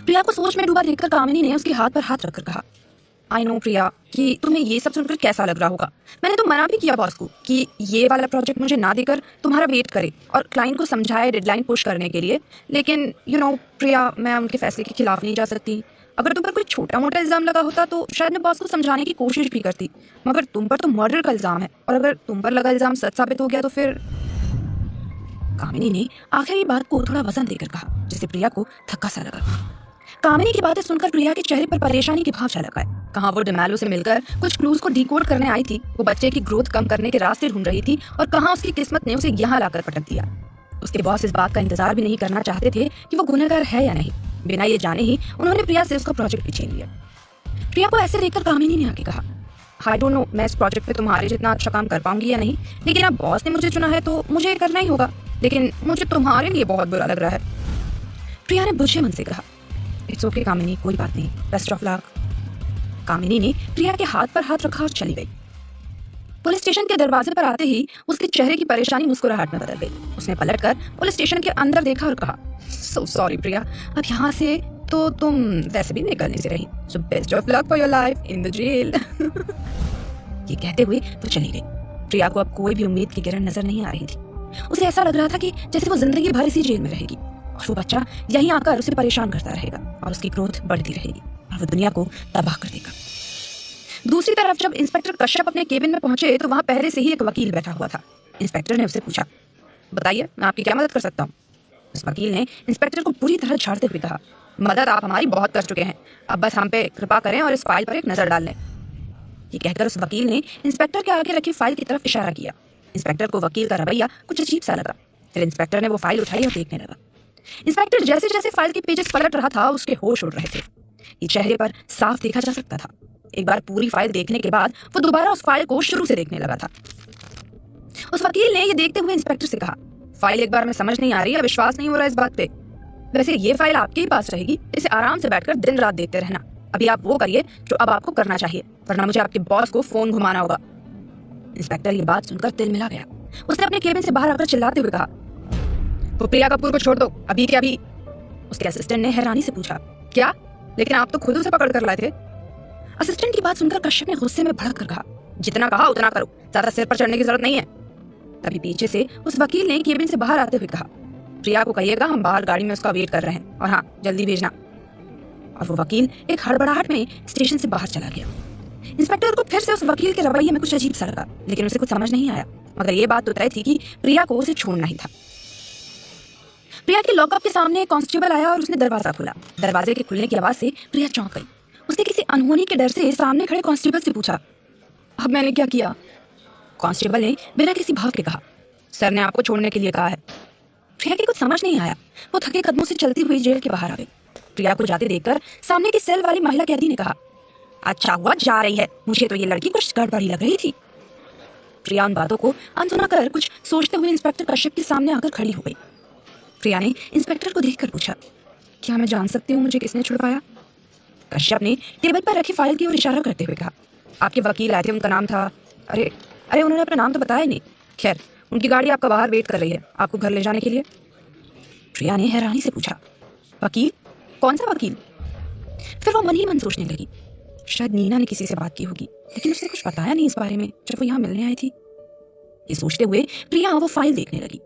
प्रिया को सोच में डूबा देखकर कामिनी ने उसके हाथ पर हाथ रखकर कहा, आई नो प्रिया कि तुम्हें ये सब सुनकर कैसा लग रहा होगा। मैंने तो मना भी किया बॉस को कि ये वाला प्रोजेक्ट मुझे ना देकर तुम्हारा वेट करे और क्लाइंट को समझाए डेडलाइन पुश करने के लिए, लेकिन प्रिया, मैं उनके फैसले के खिलाफ नहीं जा सकती। अगर तुम पर कोई छोटा मोटा इल्जाम लगा होता तो शायद मैं बॉस को समझाने की कोशिश भी करती, मगर तुम पर तो मर्डर का इल्जाम है और अगर तुम पर लगा इल्जाम सच साबित हो गया तो फिर। कामिनी ने आखिरी बात को थोड़ा वजन देकर कहा, जिससे प्रिया को धक्का सा लगा। कामिनी की बातें सुनकर प्रिया के चेहरे पर परेशानी के भाव झलक आए। कहाँ वो डिमेलो से मिलकर कुछ क्लूज को डिकोड करने आई थी, वो बच्चे की ग्रोथ कम करने के रास्ते ढूंढ रही थी, और कहाँ उसकी किस्मत ने उसे यहाँ लाकर पटक दिया। उसके बॉस इस बात का इंतजार भी नहीं करना चाहते थे कि वो गुनहगार है या नहीं। बिना ये जाने ही उन्होंने प्रिया से उसका प्रोजेक्ट भी छीन लिया। प्रिया को ऐसे देखकर कामिनी ने आके कहा, आई डोंट नो मैं इस प्रोजेक्ट पे तुम्हारे जितना अच्छा काम कर पाऊंगी या नहीं, लेकिन अब बॉस ने मुझे चुना है तो मुझे करना ही होगा, लेकिन मुझे तुम्हारे लिए बहुत बुरा लग रहा है। प्रिया ने बुझे मन से कहा, इट्स ओके कामिनी, कोई बात नहीं, बेस्ट ऑफ लक। कामिनी ने प्रिया के हाथ पर हाथ रखा और चली गई। पुलिस स्टेशन के दरवाजे पर आते ही उसके चेहरे की परेशानी मुस्कुराहट में बदल गई। उसने पलटकर पुलिस स्टेशन के अंदर देखा और कहा, सो सॉरी प्रिया, अब यहाँ से तो तुम वैसे भी निकलने से रही, so best of luck for your life in the jail. ये कहते हुए वो चली गई। प्रिया को अब कोई भी उम्मीद की किरण नजर नहीं आ रही थी। उसे ऐसा लग रहा था कि जैसे वो जिंदगी भर इसी जेल में रहेगी और वो बच्चा यहीं आकर उसे परेशान करता रहेगा और उसकी ग्रोथ बढ़ती रहेगी और वो दुनिया को तबाह कर देगा। दूसरी तरफ जब इंस्पेक्टर कश्यप अपने केबिन में पहुंचे तो वहां पहले से ही एक वकील बैठा हुआ था। इंस्पेक्टर ने उससे पूछा, बताइए मैं आपकी क्या मदद कर सकता हूँ? उस वकील ने इंस्पेक्टर को पूरी तरह झाड़ते हुए कहा, मदद आप हमारी बहुत कर चुके हैं, अब बस हम पे कृपा करें और इस फाइल पर एक नजर डाल लें। ये कहकर उस वकील ने इंस्पेक्टर के आगे रखी फाइल की तरफ इशारा किया। इंस्पेक्टर को वकील का रवैया कुछ अजीब सा लगा। फिर इंस्पेक्टर ने वो फाइल उठाई और देखने लगा। इंस्पेक्टर जैसे जैसे फाइल के पेजेस पलट रहा था उसके होश उड़ रहे थे। ये चेहरे पर साफ देखा जा सकता था। एक बार पूरी फाइल देखने के बाद वो दोबारा उस फाइल को शुरू से देखने लगा था। उस वकील ने ये देखते हुए इंस्पेक्टर से कहा, फाइल एक बार में समझ नहीं आ रही, विश्वास नहीं हो रहा इस बात पे। वैसे ये फाइल आपके ही पास रहेगी, इसे आराम से बैठकर दिन रात देखते रहना। अभी आप वो करिए जो अब आपको करना चाहिए, वरना मुझे आपके बॉस को फोन घुमाना होगा। इंस्पेक्टर ये बात सुनकर तिल मिला गया। उसने अपने केबिन से बाहर आकर चिल्लाते हुए कहा, वो प्रिया कपूर को छोड़ दो, अभी के अभी। उसके असिस्टेंट ने हैरानी से पूछा, क्या? लेकिन आप तो खुद उसे पकड़ कर लाए थे। असिस्टेंट की बात सुनकर कश्यप ने गुस्से में भड़क कर कहा, जितना कहा उतना करो, ज्यादा सिर पर चढ़ने की जरूरत नहीं है। तभी पीछे से उस वकील ने केबिन से बाहर आते हुए कहा, प्रिया को कहिएगा हम बाहर गाड़ी में उसका वेट कर रहे हैं, और हाँ जल्दी भेजना। और वो वकील एक हड़बड़ाहट में स्टेशन से बाहर चला गया। इंस्पेक्टर को फिर से उस वकील के रवैये में कुछ अजीब सा लगा, लेकिन उसे कुछ समझ नहीं आया। मगर ये बात तो तय थी कि प्रिया को उसे छोड़ना ही था। प्रिया के लॉकअप के सामने एक कांस्टेबल आया और उसने दरवाजा खोला। दरवाजे के खुलने की आवाज से प्रिया चौंक गई। उसने किसी अनहोनी के डर से सामने खड़े कांस्टेबल से पूछा, अब मैंने क्या किया? कांस्टेबल ने बिना किसी भाव के कहा, सर ने आपको छोड़ने के लिए कहा है। प्रिया की कुछ समझ नहीं आया। वो थके कदमों से चलती हुई जेल के बाहर आ गई। प्रिया को जाते देखकर सामने की सेल वाली महिला कैदी ने कहा, अच्छा हुआ जा रही है, मुझे तो ये लड़की कुछ गड़बड़ी लग रही थी। प्रिया उन बातों को अनसुना कर कुछ सोचते हुए इंस्पेक्टर कश्यप के सामने आकर खड़ी हो गई। प्रिया ने इंस्पेक्टर को देखकर पूछा, क्या मैं जान सकती हूँ मुझे किसने छुड़वाया? कश्यप ने टेबल पर रखी फाइल की ओर इशारा करते हुए कहा, आपके वकील आए थे, उनका नाम था, अरे उन्होंने अपना नाम तो बताया नहीं। खैर, उनकी गाड़ी आपका बाहर वेट कर रही है आपको घर ले जाने के लिए। प्रिया ने हैरानी से पूछा, वकील? कौन सा वकील? फिर वो मन ही मन सोचने लगी, शायद नीना ने किसी से बात की होगी, लेकिन उसने कुछ बताया नहीं इस बारे में जब वो यहाँ मिलने आई थी। ये सोचते हुए प्रिया वो फाइल देखने लगी।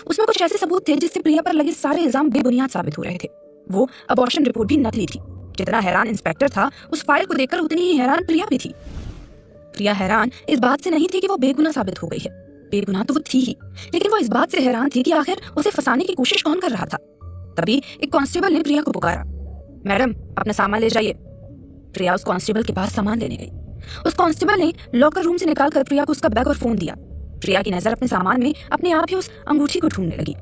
उसमें कुछ ऐसे सबूत थे जिससे प्रिया पर लगे सारे इल्जाम बेबुनियाद साबित हो रहे थे। वो अबॉर्शन रिपोर्ट भी नकली थी। जितना हैरान इंस्पेक्टर था, उस फाइल को देखकर उतनी ही हैरान प्रिया भी थी। प्रिया हैरान इस बात से नहीं थी कि वो बेगुनाह साबित हो गई है, बेगुनाह तो वो थी ही, लेकिन वो इस बात से हैरान थी कि आखिर उसे फंसाने की कोशिश कौन कर रहा था। तभी एक कांस्टेबल ने प्रिया को पुकारा, मैडम अपना सामान ले जाइए। प्रिया उस कांस्टेबल के पास सामान लेने गई। उस कांस्टेबल ने लॉकर रूम से निकालकर प्रिया को उसका बैग और फोन दिया। प्रिया की नजर अपने सामान में अपने आप ही उस अंगूठी को ढूंढने लगी।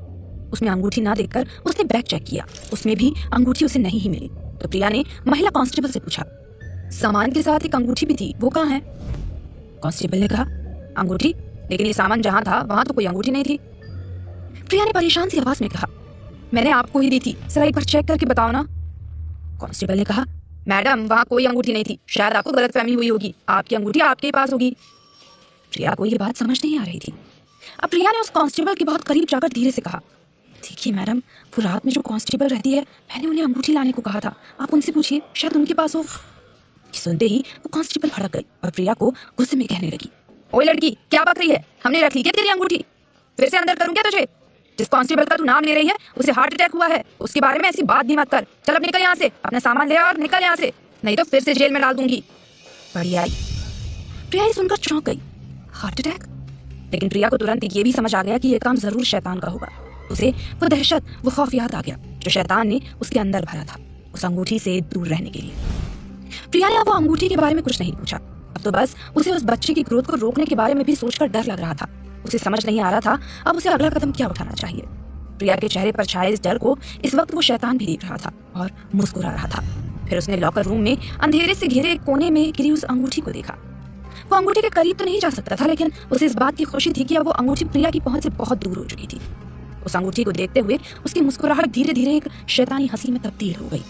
उसमें अंगूठी ना देखकर उसने बैग चेक किया, उसमें भी अंगूठी उसे नहीं ही मिली। तो प्रिया ने महिला कांस्टेबल से पूछा, सामान के साथ एक अंगूठी भी थी, वो कहाँ है? कांस्टेबल ने कहा, अंगूठी? लेकिन ये सामान जहाँ था वहां तो कोई अंगूठी नहीं थी। प्रिया ने परेशान सी आवाज में कहा, मैंने आपको ही दी थी, जरा एक बार चेक करके बताओ ना। कांस्टेबल ने कहा, मैडम वहां कोई अंगूठी नहीं थी, शायद आपको गलतफहमी हुई होगी, आपकी अंगूठी आपके पास होगी। प्रिया को ये बात समझ नहीं आ रही थी। अब प्रिया ने उस कांस्टेबल के बहुत करीब जाकर धीरे से कहा, देखिए मैडम, वो रात में जो कांस्टेबल रहती है, मैंने उन्हें अंगूठी लाने को कहा था, आप उनसे पूछिए, शायद उनके पास हो। सुनते ही वो कांस्टेबल भड़क गई और प्रिया को गुस्से में कहने लगी, ओए लड़की, क्या बक रही है? हमने रख ली क्या तेरी अंगूठी? फिर से अंदर करूं क्या तुझे? जिस कांस्टेबल का तू नाम ले रही है उसे हार्ट अटैक हुआ है, उसके बारे में ऐसी बात भी मत कर। चल अब निकल यहाँ से, अपना सामान ले और निकल यहाँ से, नहीं तो फिर से जेल में डाल दूंगी। बड़ी आई। प्रिया ये सुनकर चौंक गई, हार्ट अटैक? लेकिन प्रिया को तुरंत ये भी समझ आ गया कि यह काम जरूर शैतान का होगा। उसे वो दहशत, वो खौफ याद आ गया जो शैतान ने उसके अंदर भरा था, उस अंगूठी से दूर रहने के लिए। प्रिया ने अब वो अंगूठी के बारे में कुछ नहीं पूछा। अब तो बस उसे उस बच्चे की ग्रोथ को रोकने के बारे में भी सोचकर डर लग रहा था। उसे समझ नहीं आ रहा था अब उसे अगला कदम क्या उठाना चाहिए। प्रिया के चेहरे पर छाए इस डर को इस वक्त वो शैतान भी देख रहा था और मुस्कुरा रहा था। फिर उसने लॉकर रूम में अंधेरे से घिरे एक कोने में गिरी उस अंगूठी को देखा। वो अंगूठी के करीब तो नहीं जा सकता था, लेकिन उसे इस बात की खुशी थी कि अब वो अंगूठी प्रिया की पहुंच से बहुत दूर हो चुकी थी। उस अंगूठी को देखते हुए उसकी मुस्कुराहट धीरे धीरे एक शैतानी हंसी में तब्दील हो गई।